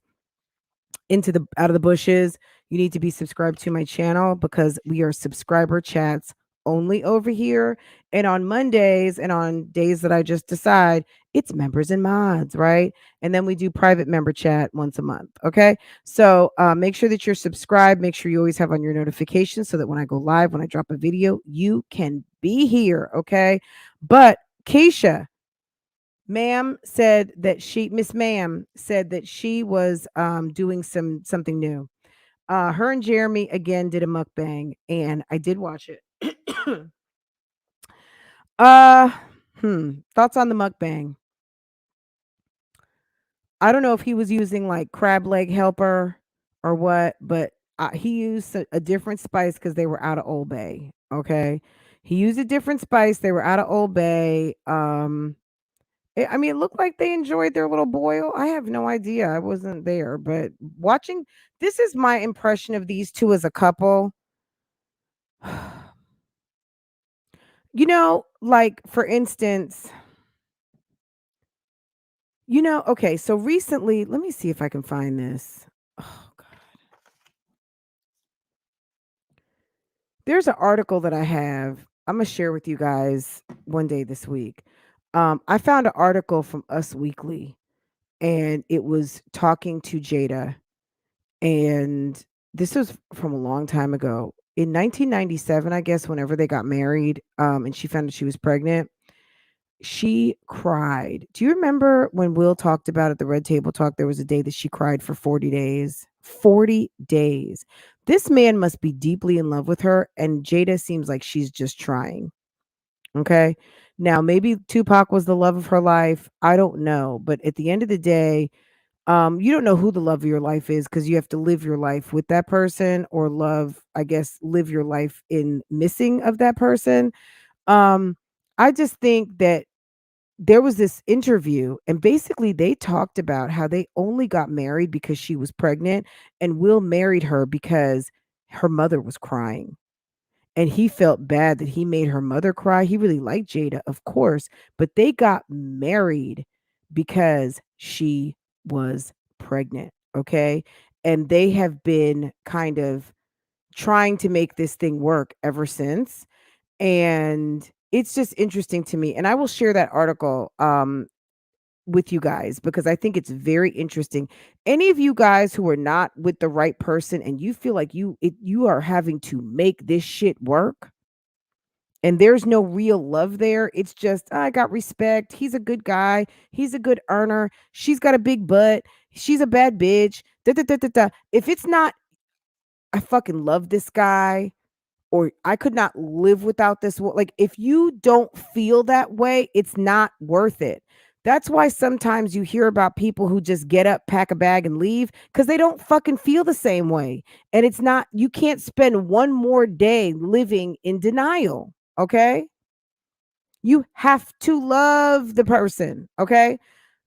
into the out of the bushes, you need to be subscribed to my channel, because we are subscriber chats only over here. And on Mondays and on days that I just decide, it's members and mods, right? And then we do private member chat once a month. Okay. So make sure that you're subscribed. Make sure you always have on your notifications so that when I go live, when I drop a video, you can be here. Okay. But Keisha, Miss Ma'am said that she was doing something new. Her and Jeremy again did a mukbang, and I did watch it. uh Thoughts on the mukbang. I don't know if he was using like crab leg helper or what, but he used a different spice because they were out of Old Bay. Okay. He used a different spice. They were out of Old Bay. I mean, it looked like they enjoyed their little boil. I have no idea. I wasn't there, but watching, this is my impression of these two as a couple. Like for instance, okay, so recently, let me see if I can find this. Oh God. There's an article that I have. I'm gonna share with you guys one day this week. I found an article from Us Weekly, and it was talking to Jada. And this was from a long time ago. In 1997, I guess, whenever they got married, and she found out she was pregnant, she cried. Do you remember when Will talked about at the Red Table Talk, there was a day that she cried for 40 days? 40 days. This man must be deeply in love with her, and Jada seems like she's just trying. Okay. Now, maybe Tupac was the love of her life. I don't know. But at the end of the day, you don't know who the love of your life is, because you have to live your life with that person, or live your life in missing of that person. Um, I just think that there was this interview, and basically they talked about how they only got married because she was pregnant, and Will married her because her mother was crying. And he felt bad that he made her mother cry. He really liked Jada, of course, but they got married because she was pregnant. Okay. And they have been kind of trying to make this thing work ever since. And it's just interesting to me. And I will share that article with you guys, because I think it's very interesting. Any of you guys who are not with the right person, and you feel like you are having to make this shit work, and there's no real love there. It's just, I got respect. He's a good guy. He's a good earner. She's got a big butt. She's a bad bitch. Da, da, da, da, da. If it's not, I fucking love this guy, or I could not live without this. Like, if you don't feel that way, it's not worth it. That's why sometimes you hear about people who just get up, pack a bag, and leave, because they don't fucking feel the same way. And it's not, you can't spend one more day living in denial. Okay. You have to love the person. Okay.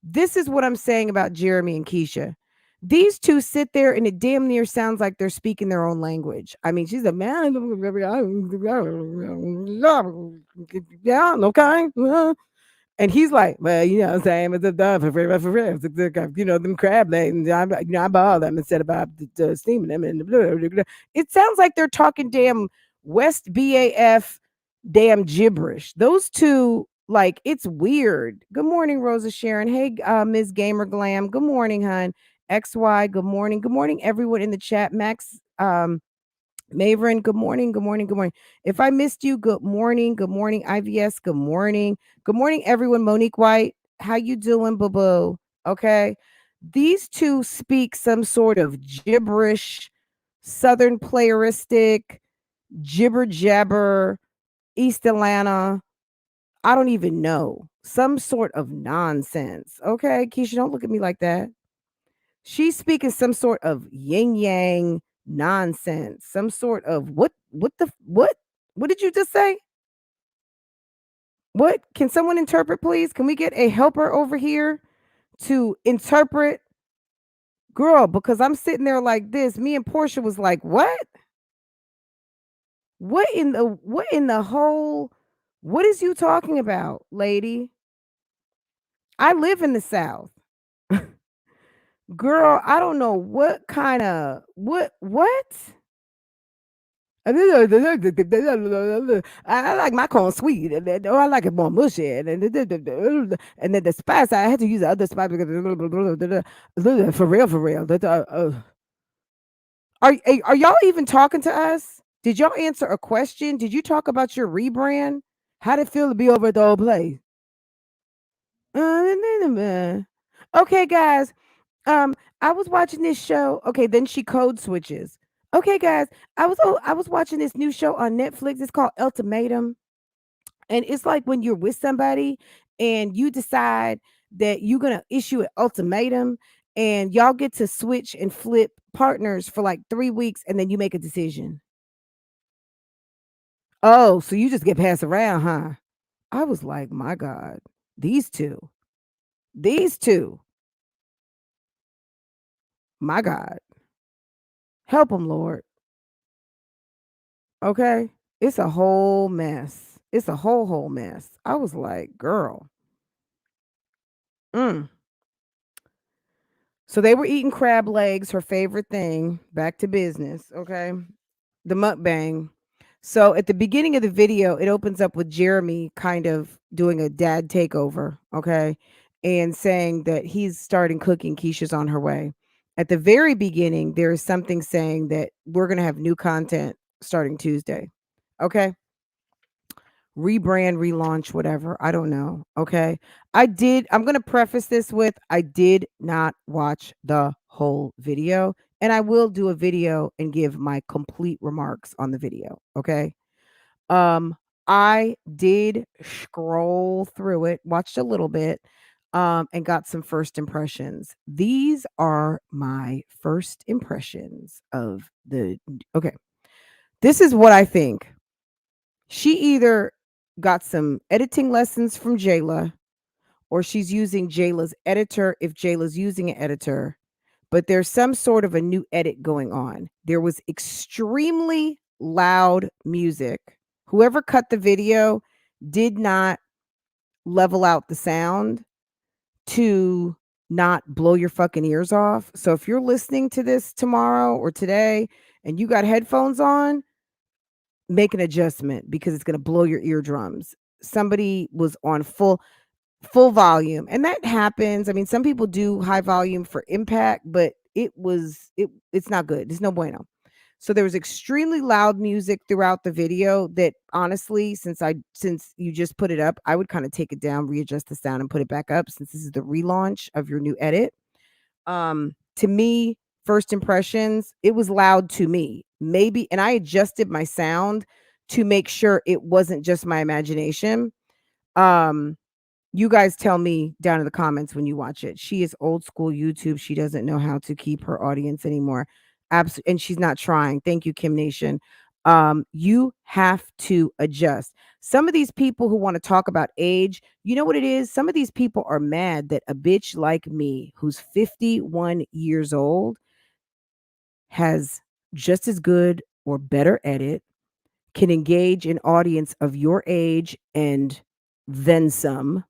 This is what I'm saying about Jeremy and Keisha. These two sit there, and it damn near sounds like they're speaking their own language. I mean, she's a man. Yeah, okay. And he's like, well, what I'm saying, it's them crab legs, and I boil them instead of steaming them. And blah, blah, blah. It sounds like they're talking damn West BAF damn gibberish. Those two, like, it's weird. Good morning, Rosa Sharon. Hey, Ms. Gamer Glam. Good morning, hon. XY, good morning. Good morning, everyone in the chat. Max, Maverin, good morning, good morning, good morning. If I missed you, good morning, good morning, IVS, good morning. Good morning, everyone. Monique White, how you doing, boo-boo? Okay. These two speak some sort of gibberish, Southern playeristic, jibber jabber, East Atlanta. I don't even know. Some sort of nonsense. Okay, Keisha, don't look at me like that. She's speaking some sort of yin yang nonsense. Some sort of what did you just say? What? Can someone interpret, please? Can we get a helper over here to interpret? Girl, because I'm sitting there like this. Me and Portia was like, what? what in the whole what is you talking about, lady? I live in the South. Girl, I don't know what kind of what? I like my corn sweet, or I like it more mushy, and then the spice I had to use the other spice because for real, for real. Are y'all even talking to us? Did y'all answer a question? Did you talk about your rebrand? How'd it feel to be over at the old place? Okay, guys. Um, I was watching this show. Okay, then she code switches. Okay, guys, I was watching this new show on Netflix. It's called Ultimatum, and it's like when you're with somebody and you decide that you're gonna issue an ultimatum, and y'all get to switch and flip partners for like 3 weeks, and then you make a decision. Oh, so you just get passed around, huh? I was like, my God, these two, these two, my God, help them, Lord. Okay. It's a whole mess. It's a whole mess. I was like, girl. Mm. So they were eating crab legs, her favorite thing. Back to business. Okay. The mukbang. So at the beginning of the video, it opens up with Jeremy kind of doing a dad takeover. Okay. And saying that he's starting cooking. Keisha's on her way. At the very beginning, there is something saying that we're going to have new content starting Tuesday. Okay. Rebrand, relaunch, whatever. I don't know. Okay. I'm going to preface this with I did not watch the whole video, and I will do a video and give my complete remarks on the video. Okay. Um, I did scroll through it, watched a little bit, and got some first impressions. These are my first impressions of the. Okay. This is what I think. She either got some editing lessons from Jayla, or she's using Jayla's editor if Jayla's using an editor, but there's some sort of a new edit going on. There was extremely loud music. Whoever cut the video did not level out the sound to not blow your fucking ears off. So if you're listening to this tomorrow or today and you got headphones on, make an adjustment because it's going to blow your eardrums. Somebody was on full volume, and that happens. I mean, some people do high volume for impact, but it's not good. It's no bueno. So there was extremely loud music throughout the video that honestly, since you just put it up, I would kind of take it down, readjust the sound and put it back up since this is the relaunch of your new edit. To me, first impressions, it was loud to me. Maybe, and I adjusted my sound to make sure it wasn't just my imagination. Um, you guys tell me down in the comments when you watch it. She is old school YouTube. She doesn't know how to keep her audience anymore. Absolutely, and she's not trying. Thank you, Kim Nation. You have to adjust. Some of these people who want to talk about age, you know what it is? Some of these people are mad that a bitch like me, who's 51 years old, has just as good or better edit, can engage an audience of your age and then some.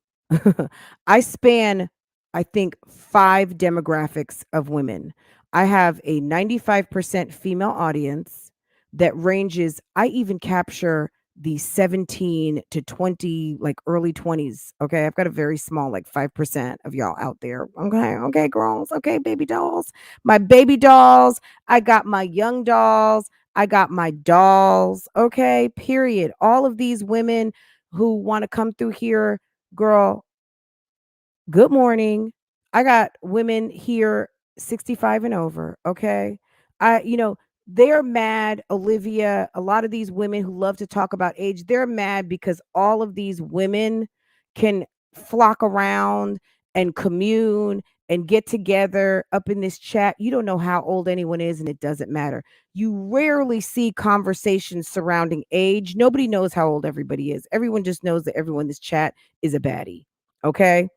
I span, I think, 5 demographics of women. I have a 95% female audience that ranges, I even capture the 17 to 20, like early 20s. Okay. I've got a very small, like 5% of y'all out there. Okay. Okay, girls. Okay, baby dolls. My baby dolls. I got my young dolls. I got my dolls. Okay. Period. All of these women who want to come through here, girl, good morning. I got women here 65 and over, okay? They're mad, Olivia, a lot of these women who love to talk about age, they're mad because all of these women can flock around and commune and get together up in this chat. You don't know how old anyone is, and it doesn't matter. You rarely see conversations surrounding age. Nobody knows how old everybody is. Everyone just knows that everyone in this chat is a baddie, okay?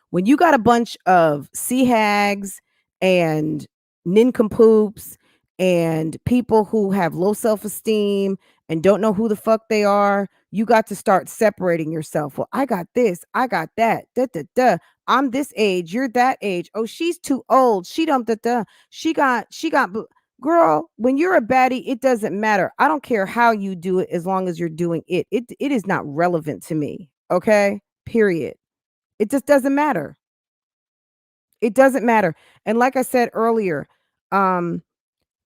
When you got a bunch of sea hags and nincompoops and people who have low self-esteem and don't know who the fuck they are, you got to start separating yourself. Well, I got this, I got that, da da da. I'm this age, you're that age. Oh, she's too old. She don't da da. Girl, when you're a baddie, it doesn't matter. I don't care how you do it as long as you're doing it. It is not relevant to me. Okay? Period. It just doesn't matter. It doesn't matter. And like I said earlier, um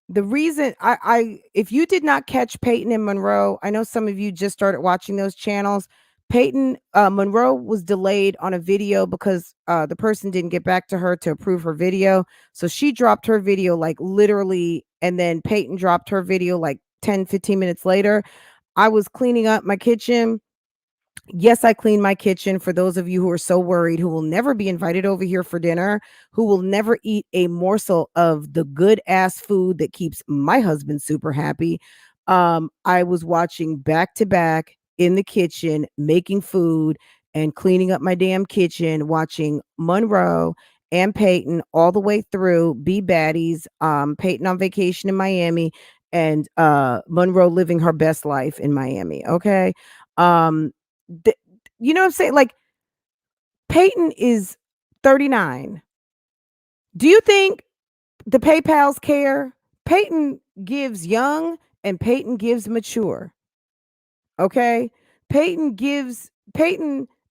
the reason I if you did not catch Peyton and Monroe, I know some of you just started watching those channels. Peyton Monroe was delayed on a video because the person didn't get back to her to approve her video. So she dropped her video like literally, and then Peyton dropped her video like 10-15 minutes later. I was cleaning up my kitchen. Yes, I clean my kitchen for those of you who are so worried, who will never be invited over here for dinner, who will never eat a morsel of the good ass food that keeps my husband super happy. I was watching back to back in the kitchen, making food and cleaning up my damn kitchen, watching Monroe and Peyton all the way through, be baddies, Peyton on vacation in Miami, and Monroe living her best life in Miami. Okay. Um, th- you know what I'm saying? Like, Peyton is 39. Do you think the PayPals care? Peyton gives young and Peyton gives mature. Okay? Peyton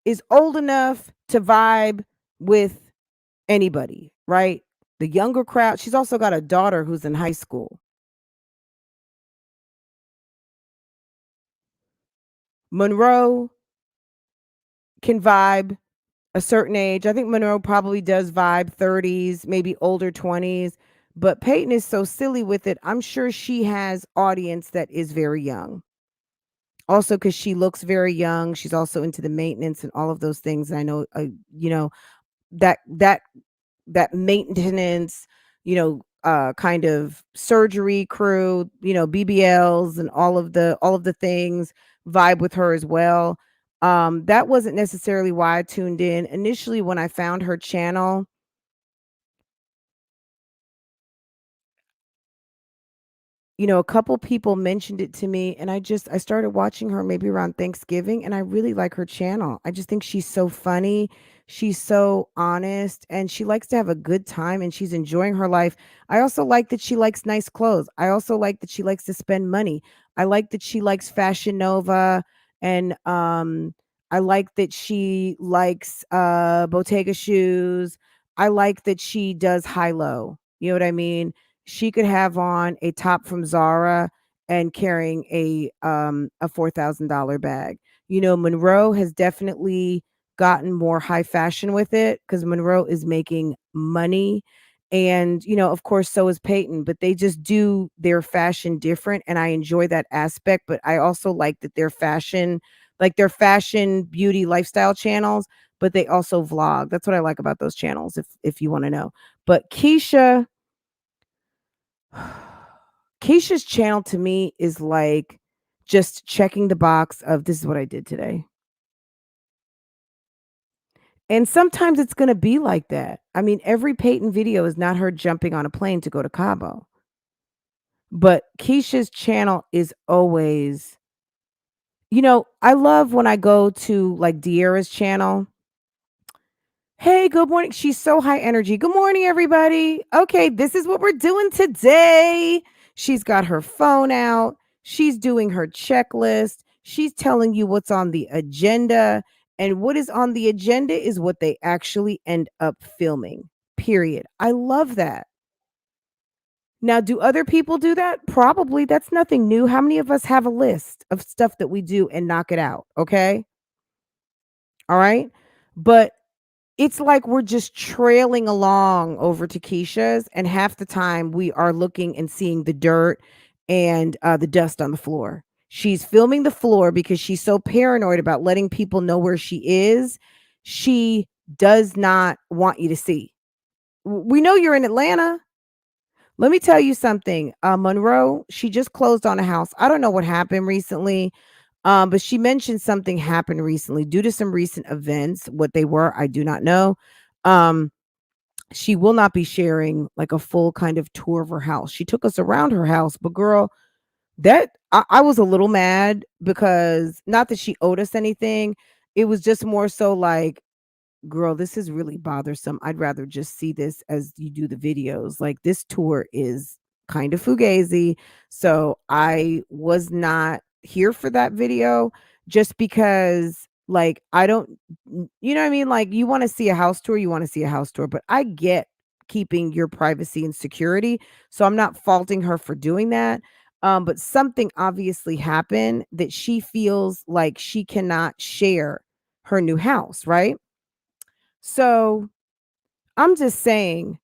is old enough to vibe with anybody, right? The younger crowd. She's also got a daughter who's in high school. Monroe can vibe a certain age. I think Monroe probably does vibe 30s, maybe older 20s. But Peyton is so silly with it. I'm sure she has audience that is very young. Also, because she looks very young. She's also into the maintenance and all of those things. I know, you know, that that that maintenance, kind of surgery crew, BBLs and all of the things vibe with her as well. That wasn't necessarily why I tuned in. Initially, when I found her channel, a couple people mentioned it to me, and I started watching her maybe around Thanksgiving, and I really like her channel. I just think she's so funny. She's so honest, and she likes to have a good time, and she's enjoying her life. I also like that she likes nice clothes. I also like that she likes to spend money. I like that she likes Fashion Nova, and I like that she likes Bottega shoes. I like that she does high low. You know what I mean? She could have on a top from Zara and carrying a $4,000 bag. Monroe has definitely gotten more high fashion with it because Monroe is making money. And, of course, so is Peyton, but they just do their fashion different. And I enjoy that aspect. But I also like that their fashion, beauty, lifestyle channels, but they also vlog. That's what I like about those channels, if you want to know. But Keisha's channel to me is like just checking the box of this is what I did today. And sometimes it's going to be like that. I mean, every Peyton video is not her jumping on a plane to go to Cabo. But Keisha's channel is always, I love when I go to like De'Ara's channel. Hey, good morning. She's so high energy. Good morning, everybody. Okay, this is what we're doing today. She's got her phone out. She's doing her checklist. She's telling you what's on the agenda. And what is on the agenda is what they actually end up filming. Period. I love that. Now, do other people do that? Probably. That's nothing new. How many of us have a list of stuff that we do and knock it out? Okay. All right. But it's like we're just trailing along over to Keisha's, and half the time we are looking and seeing the dirt and the dust on the floor. She's filming the floor because she's so paranoid about letting people know where she is. She does not want you to see. We know you're in Atlanta. Let me tell you something. Monroe, she just closed on a house. I don't know what happened recently. But she mentioned something happened recently due to some recent events. What they were, I do not know. Um, she will not be sharing like a full kind of tour of her house. She took us around her house, but girl, that I was a little mad because not that she owed us anything. It was just more so like, girl, this is really bothersome. I'd rather just see this as you do the videos. Like this tour is kind of fugazi. So I was not here for that video just because like I don't you know what I mean? Like you want to see a house tour, you want to see a house tour, but I get keeping your privacy and security. So I'm not faulting her for doing that. But something obviously happened that she feels like she cannot share her new house, right? So I'm just saying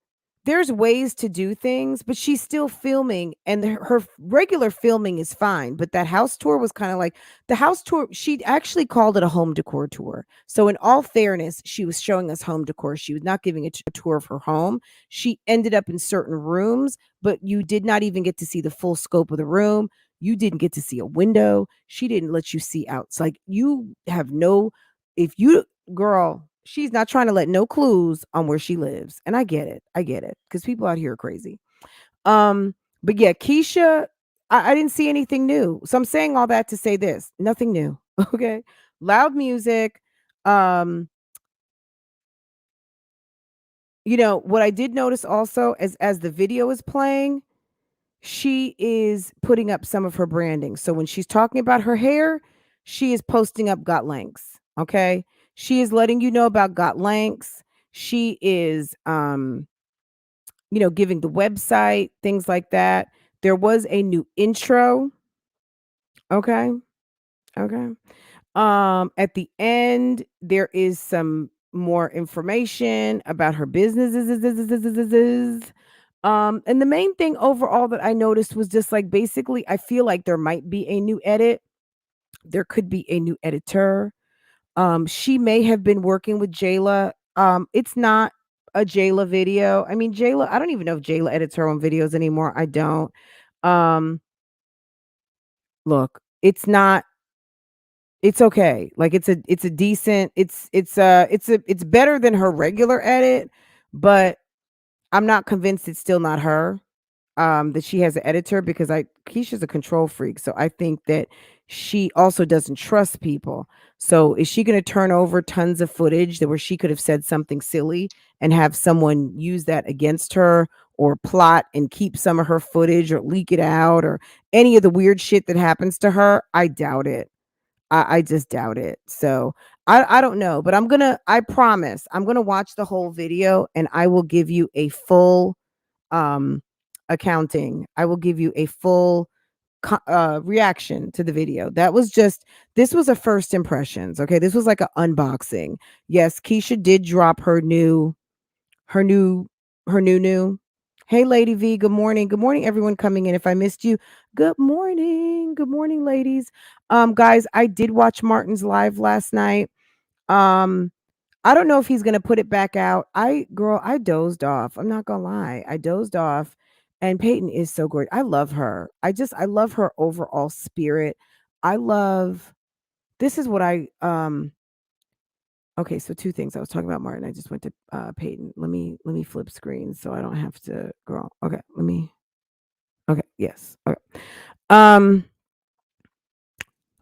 there's ways to do things, but she's still filming and her regular filming is fine. But that house tour was kind of like the house tour. She actually called it a home decor tour. So, in all fairness, she was showing us home decor. She was not giving a tour of her home. She ended up in certain rooms, but you did not even get to see the full scope of the room. You didn't get to see a window. She didn't let you see out. It's like you have no, if you girl, she's not trying to let no clues on where she lives. And I get it. I get it. Because people out here are crazy. But yeah, Keisha, I didn't see anything new. So I'm saying all that to say this. Nothing new. Okay. Loud music. Um, what I did notice also as the video is playing, she is putting up some of her branding. So when she's talking about her hair, she is posting up got lengths. Okay. She is letting you know about got lengths. She is giving the website, things like that. There was a new intro. Okay. Okay. At the end, there is some more information about her businesses. And the main thing overall that I noticed was just like basically, I feel like there might be a new edit. There could be a new editor. She may have been working with Jayla. It's not a Jayla video. I mean, Jayla, I don't even know if Jayla edits her own videos anymore. I don't. Um, Look, it's not it's okay. Like it's a decent, it's better than her regular edit, but I'm not convinced it's still not her. That she has an editor because Keisha's a control freak. So I think that she also doesn't trust people. So is she going to turn over tons of footage that where she could have said something silly and have someone use that against her or plot and keep some of her footage or leak it out or any of the weird shit that happens to her? I doubt it. I just doubt it. So I don't know, but I promise I'm gonna watch the whole video and I will give you a full um accounting. I will give you a full reaction to the video. This was a first impressions. Okay. This was like an unboxing. Yes, Keisha did drop her new her new. Hey Lady V, good morning. Good morning, everyone coming in. If I missed you, good morning. Good morning, ladies. Guys, I did watch Martin's live last night. Um, I don't know if he's gonna put it back out. I dozed off. I'm not gonna lie. I dozed off. And Peyton is so great. I love her. I love her overall spirit. I love this is what I. Okay, so two things. I was talking about Martin. I just went to Peyton. Let me flip screens so I don't have to girl. Okay, let me okay, yes. Okay. Um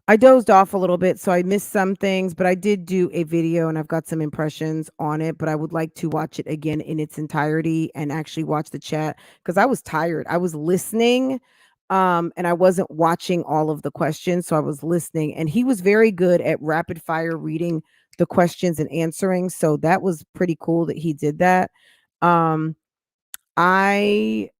I dozed off a little bit, so I missed some things, but I did do a video and I've got some impressions on it, but I would like to watch it again in its entirety and actually watch the chat because I was tired. I was listening and I wasn't watching all of the questions, so I was listening and he was very good at rapid fire reading the questions and answering, so that was pretty cool that he did that. Um I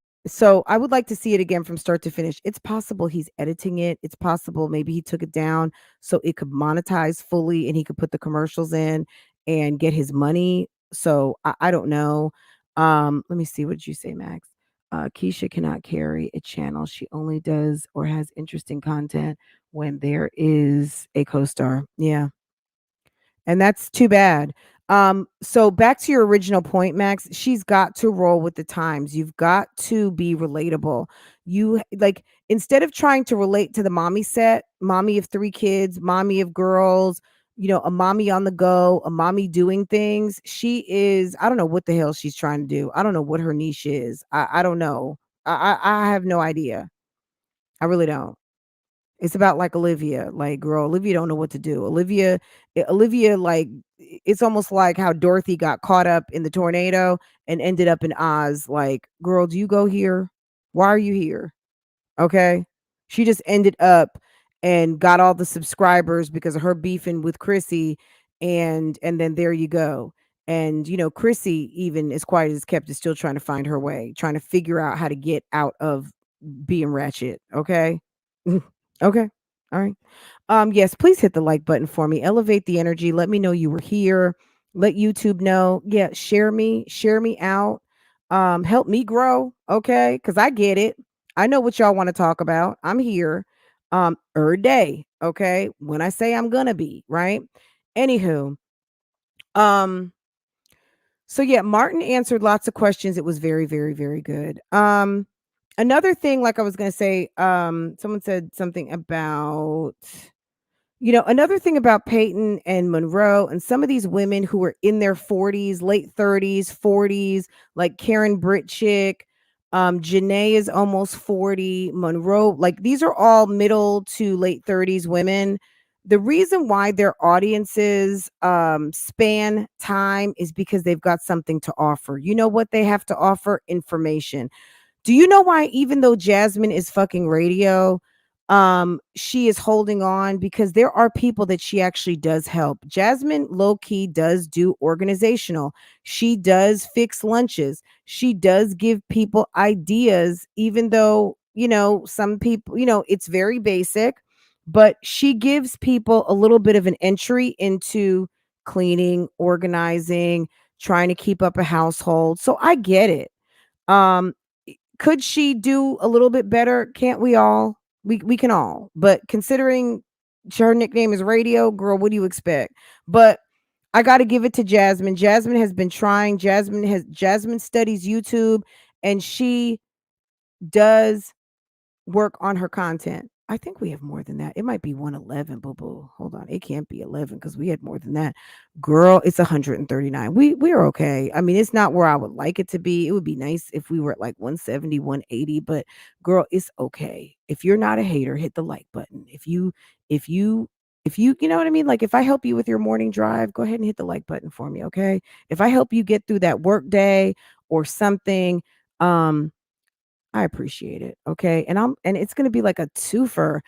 I would like to see it again from start to finish. It's possible he's editing it. It's possible maybe he took it down so it could monetize fully and he could put the commercials in and get his money. So I don't know. Let me see. What did you say, Max? Keisha cannot carry a channel. She only does or has interesting content when there is a co-star. Yeah. And that's too bad. So back to your original point, Max, she's got to roll with the times. You've got to be relatable. You like instead of trying to relate to the mommy set, mommy of three kids, mommy of girls, a mommy on the go, a mommy doing things. She is, I don't know what the hell she's trying to do. I don't know what her niche is. I don't know. I have no idea. I really don't. It's about like Olivia, like girl, Olivia don't know what to do. Olivia, like it's almost like how Dorothy got caught up in the tornado and ended up in Oz. Like, girl, do you go here? Why are you here? Okay. She just ended up and got all the subscribers because of her beefing with Chrissy. And then there you go. And Chrissy, even as quiet as kept, is still trying to find her way, trying to figure out how to get out of being ratchet. Okay. Okay. All right. Yes, please hit the like button for me. Elevate the energy. Let me know you were here. Let YouTube know. Yeah, share me out. Help me grow, okay? Cuz I get it. I know what y'all want to talk about. I'm here every day, okay? When I say I'm going to be, right? Anywho, um so yeah, Martin answered lots of questions. It was very, very, very good. Another thing, like I was gonna say, someone said something about, another thing about Peyton and Monroe and some of these women who are in their 40s, late 30s, 40s, like Karen Britchick, Janae is almost 40, Monroe, like these are all middle to late 30s women. The reason why their audiences span time is because they've got something to offer. You know what they have to offer? Information. Do you know why, even though Jasmine is fucking radio, she is holding on? Because there are people that she actually does help. Jasmine low key does do organizational. She does fix lunches. She does give people ideas, even though, some people, it's very basic, but she gives people a little bit of an entry into cleaning, organizing, trying to keep up a household. So I get it. Um, could she do a little bit better? Can't we all? We can all. But considering her nickname is Radio Girl, what do you expect? But I got to give it to Jasmine. Jasmine has been trying. Jasmine studies YouTube, and she does work on her content. I think we have more than that. It might be 111, boo boo. Hold on. It can't be 11 because we had more than that. Girl, it's 139. We're okay. I mean, it's not where I would like it to be. It would be nice if we were at like 170, 180, but girl, it's okay. If you're not a hater, hit the like button. If you you know what I mean? Like if I help you with your morning drive, go ahead and hit the like button for me, okay? If I help you get through that work day or something, um I appreciate it. Okay. And it's gonna be like a twofer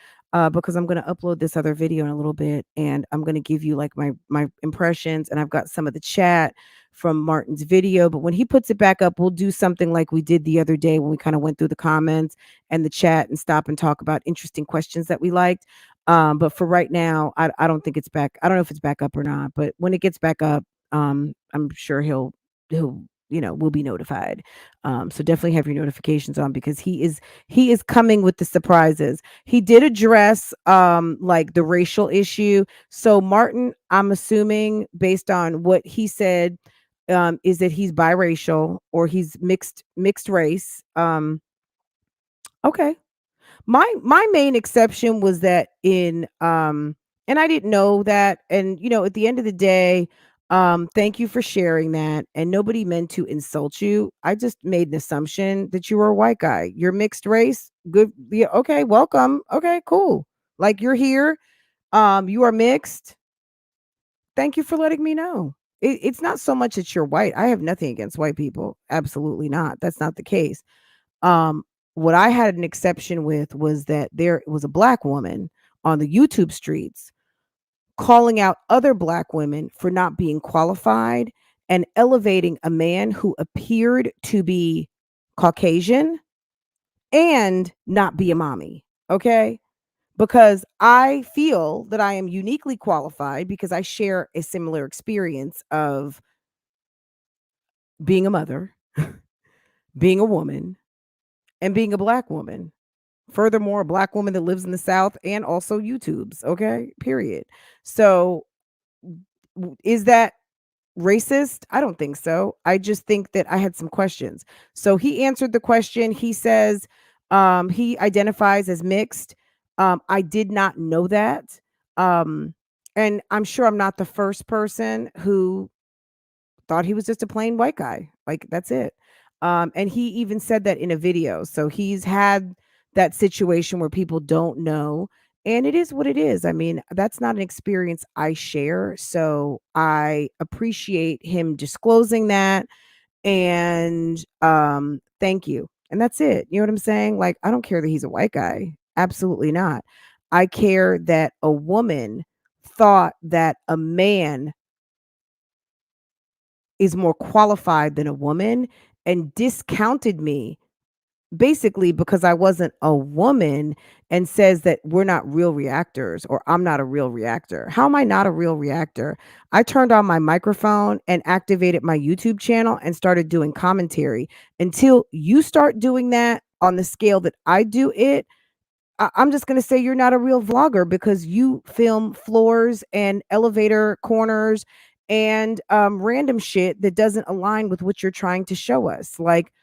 because I'm gonna upload this other video in a little bit and I'm gonna give you like my impressions and I've got some of the chat from Martin's video. But when he puts it back up, we'll do something like we did the other day when we kind of went through the comments and the chat and stop and talk about interesting questions that we liked. But for right now, I don't think it's back. I don't know if it's back up or not, but when it gets back up, I'm sure he'll will be notified. So definitely have your notifications on because he is coming with the surprises. He did address like the racial issue. So Martin, I'm assuming based on what he said, is that he's biracial or he's mixed race. Okay. My main exception was that in and I didn't know that, and at the end of the day, thank you for sharing that, and nobody meant to insult you. I just made an assumption that you were a white guy. You're mixed race. Good. Yeah, okay, welcome. Okay, cool. Like you're here. You are mixed. Thank you for letting me know. It's not so much that you're white. I have nothing against white people. Absolutely not. That's not the case. Um, what I had an exception with was that there was a black woman on the YouTube streets calling out other black women for not being qualified and elevating a man who appeared to be Caucasian and not be a mommy. Okay. Because I feel that I am uniquely qualified because I share a similar experience of being a mother, being a woman, and being a black woman. Furthermore, a black woman that lives in the South and also YouTubes. Okay. Period. So is that racist? I don't think so. I just think that I had some questions. So he answered the question. He says he identifies as mixed. I did not know that. Um, And I'm sure I'm not the first person who thought he was just a plain white guy. Like that's it. And he even said that in a video. So he's had that situation where people don't know. And it is what it is. I mean, that's not an experience I share. So I appreciate him disclosing that. And thank you. And that's it. You know what I'm saying? Like, I don't care that he's a white guy. Absolutely not. I care that a woman thought that a man is more qualified than a woman and discounted me basically because I wasn't a woman and says that we're not real reactors or I'm not a real reactor. How am I not a real reactor? I turned on my microphone and activated my YouTube channel and started doing commentary. Until you start doing that on the scale that I do it, I'm just going to say you're not a real vlogger because you film floors and elevator corners and random shit that doesn't align with what you're trying to show us. Like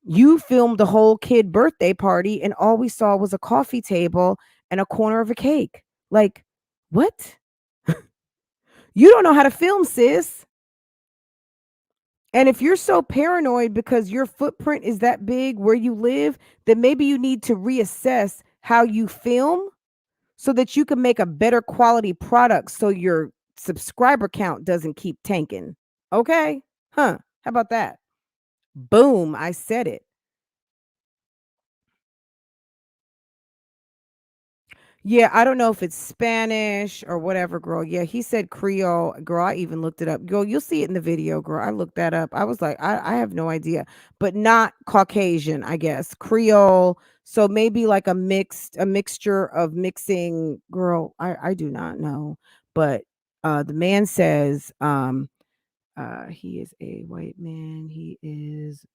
you filmed the whole kid birthday party and all we saw was a coffee table and a corner of a cake. Like, what? You don't know how to film, sis. And if you're so paranoid because your footprint is that big where you live, then maybe you need to reassess how you film so that you can make a better quality product so your subscriber count doesn't keep tanking. Okay? Huh. How about that? Boom, I said it. Yeah, I don't know if it's Spanish or whatever, girl. Yeah, he said Creole. Girl, I even looked it up. Girl, you'll see it in the video, girl. I looked that up. I was like, I have no idea. But not Caucasian, I guess. Creole. So maybe like a mixture of mixing, girl. I do not know. But the man says he is a white man. He is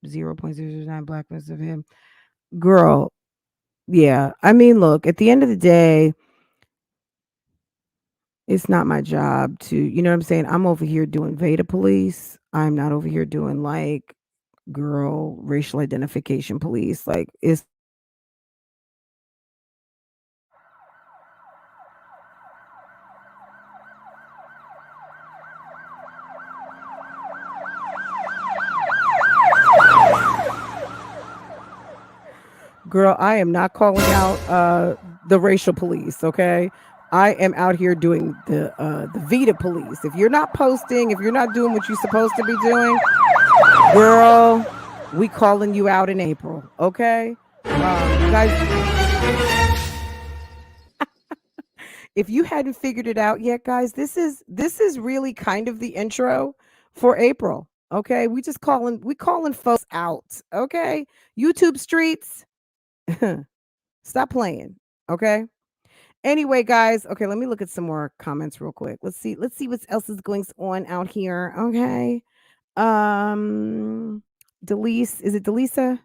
0.009 blackness of him. Girl, yeah. I mean, look, at the end of the day, it's not my job to, you know what I'm saying? I'm over here doing Veda police. I'm not over here doing like girl racial identification police. Like it's girl, I am not calling out the racial police, okay? I am out here doing the Veda police. If you're not posting, if you're not doing what you're supposed to be doing, girl, we calling you out in April, okay? Guys, if you hadn't figured it out yet, guys, this is really kind of the intro for April. Okay, we calling folks out. Okay, YouTube streets, stop playing. Okay. Anyway, guys. Okay, let me look at some more comments real quick. Let's see what else is going on out here. Okay. Delise, is it Delisa?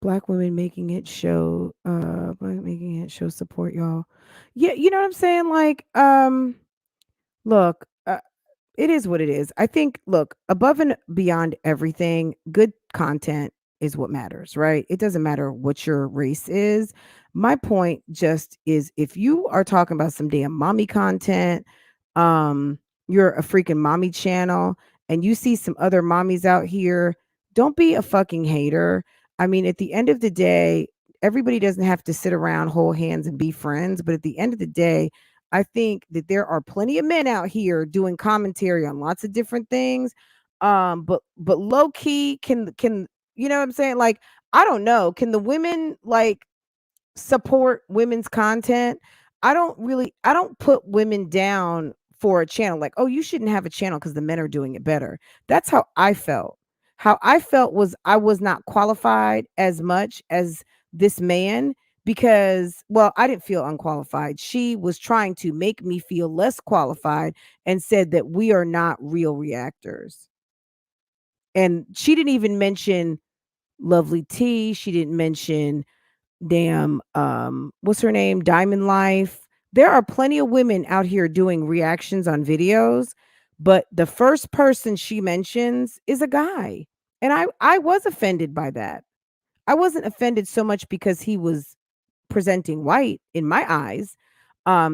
Black women making it show support, y'all. Yeah, you know what I'm saying? Like, look, it is what it is. I think, look, above and beyond everything, good content is what matters, right? It doesn't matter what your race is. My point just is if you are talking about some damn mommy content, um, you're a freaking mommy channel and you see some other mommies out here, don't be a fucking hater. I mean, at the end of the day, everybody doesn't have to sit around, hold hands, and be friends. But at the end of the day, I think that there are plenty of men out here doing commentary on lots of different things. But low key can you know what I'm saying? Like, I don't know. Can the women like support women's content? I don't put women down for a channel like, oh, you shouldn't have a channel because the men are doing it better. That's how I felt. How I felt was I was not qualified as much as this man because, well, I didn't feel unqualified. She was trying to make me feel less qualified and said that we are not real reactors. And she didn't even mention Lovely T. She didn't mention damn what's her name, Diamond Life. There are plenty of women out here doing reactions on videos, but the first person she mentions is a guy, and I was offended by that. I wasn't offended so much because he was presenting white in my eyes.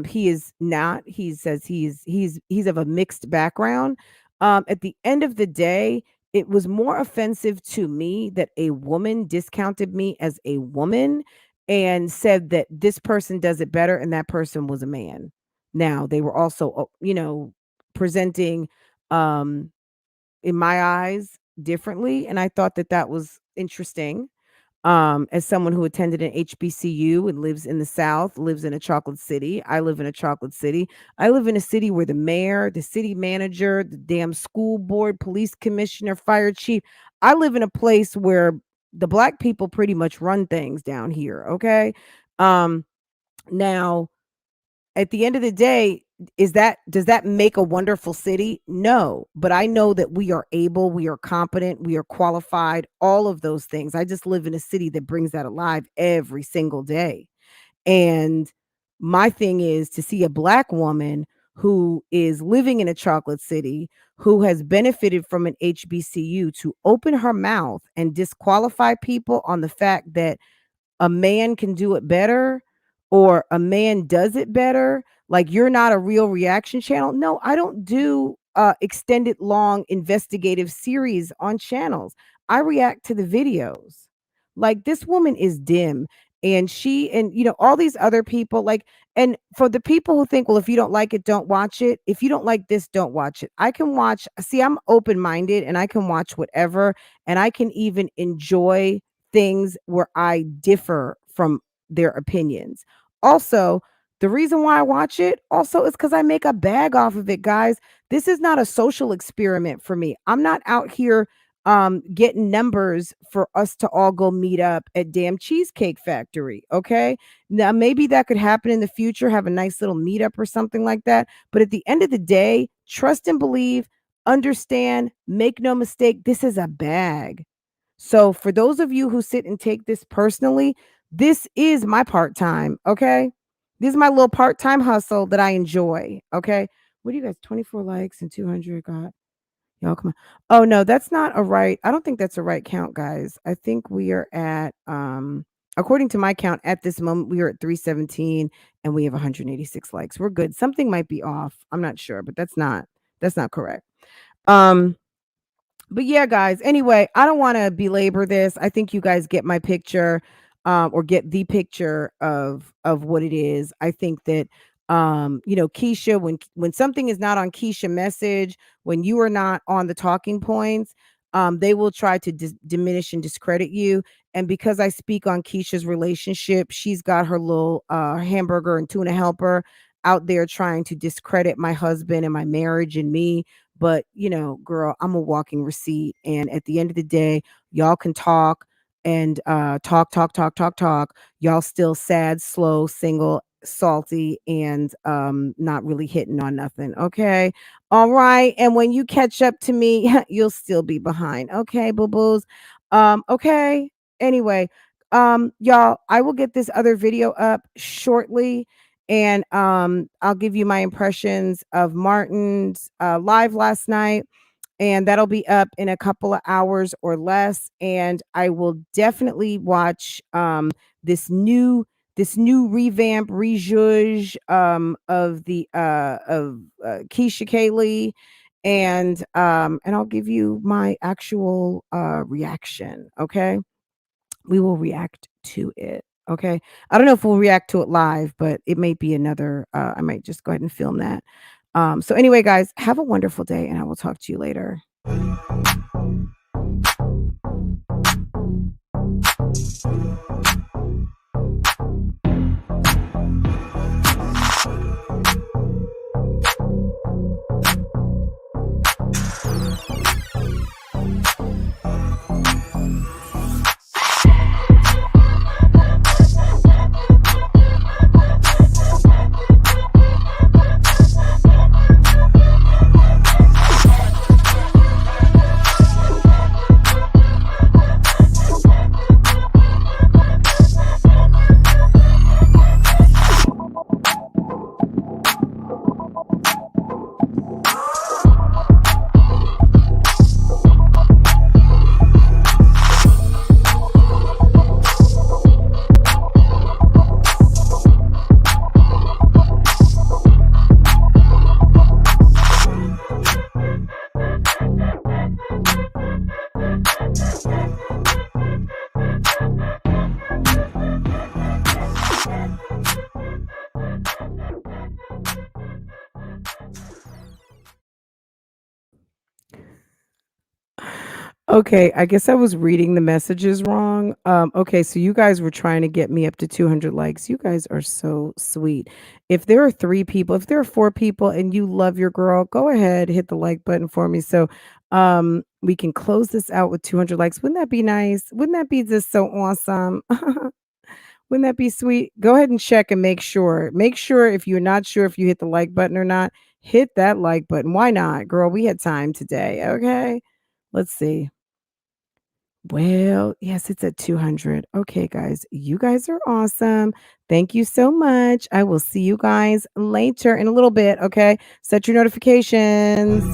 He is not. He says he's of a mixed background. At the end of the day, it was more offensive to me that a woman discounted me as a woman and said that this person does it better and that person was a man. Now, they were also, presenting um in my eyes differently, and I thought that that was interesting. As someone who attended an HBCU and lives in the South, lives in a chocolate city. I live in a chocolate city. I live in a city where the mayor, the city manager, the damn school board, police commissioner, fire chief. I live in a place where the black people pretty much run things down here. Okay. Um, Now, at the end of the day, does that make a wonderful city? No, but I know that we are able, we are competent, we are qualified, all of those things. I just live in a city that brings that alive every single day. And my thing is to see a black woman who is living in a chocolate city, who has benefited from an HBCU, to open her mouth and disqualify people on the fact that a man can do it better or a man does it better, like you're not a real reaction channel. No, I don't do extended long investigative series on channels. I react to the videos. Like, this woman is dim, and she, and all these other people, like, and for the people who think, well, if you don't like it, don't watch it. If you don't like this, don't watch it. I can watch, see, I'm open minded and I can watch whatever, and I can even enjoy things where I differ from their opinions. Also, the reason why I watch it also is because I make a bag off of it, guys. This is not a social experiment for me. I'm not out here getting numbers for us to all go meet up at damn Cheesecake Factory. Okay. Now maybe that could happen in the future, have a nice little meetup or something like that. But at the end of the day, trust and believe, understand, make no mistake, this is a bag. So for those of you who sit and take this personally, this is my part-time, okay? This is my little part-time hustle that I enjoy, okay? What do you guys, 24 likes and 200 got? Y'all come on. Oh no, that's not a right. I don't think that's a right count, guys. I think we are at according to my count at this moment, we are at 317 and we have 186 likes. We're good. Something might be off. I'm not sure, but that's not correct. Um but yeah, guys, anyway, I don't want to belabor this. I think you guys get my picture, or get the picture of what it is. I think that Keisha, when something is not on Keisha message, when you are not on the talking points, they will try to diminish and discredit you. And because I speak on Keisha's relationship, she's got her little hamburger and tuna helper out there trying to discredit my husband and my marriage and me. But, girl, I'm a walking receipt. And at the end of the day, y'all can talk and talk. Y'all still sad, slow, single, salty, and not really hitting on nothing. Okay. All right. And when you catch up to me, you'll still be behind. Okay, boo-boos. Okay. Anyway, y'all, I will get this other video up shortly, and I'll give you my impressions of Martin's live last night, and that'll be up in a couple of hours or less. And I will definitely watch this new revamp rejudge of the of Keisha Kaylee, and I'll give you my actual reaction. Okay, we will react to it. Okay. I don't know if we'll react to it live, but it may be another, I might just go ahead and film that. So anyway, guys, have a wonderful day and I will talk to you later. Okay, I guess I was reading the messages wrong. Okay, so you guys were trying to get me up to 200 likes. You guys are so sweet. If there are 3 people, if there are 4 people and you love your girl, go ahead, hit the like button for me so we can close this out with 200 likes. Wouldn't that be nice? Wouldn't that be just so awesome? Wouldn't that be sweet? Go ahead and check and make sure. Make sure if you're not sure if you hit the like button or not, hit that like button. Why not? Girl, we had time today, okay? Let's see. Well, yes, it's at 200. Okay, guys, you guys are awesome. Thank you so much. I will see you guys later in a little bit. Okay, set your notifications.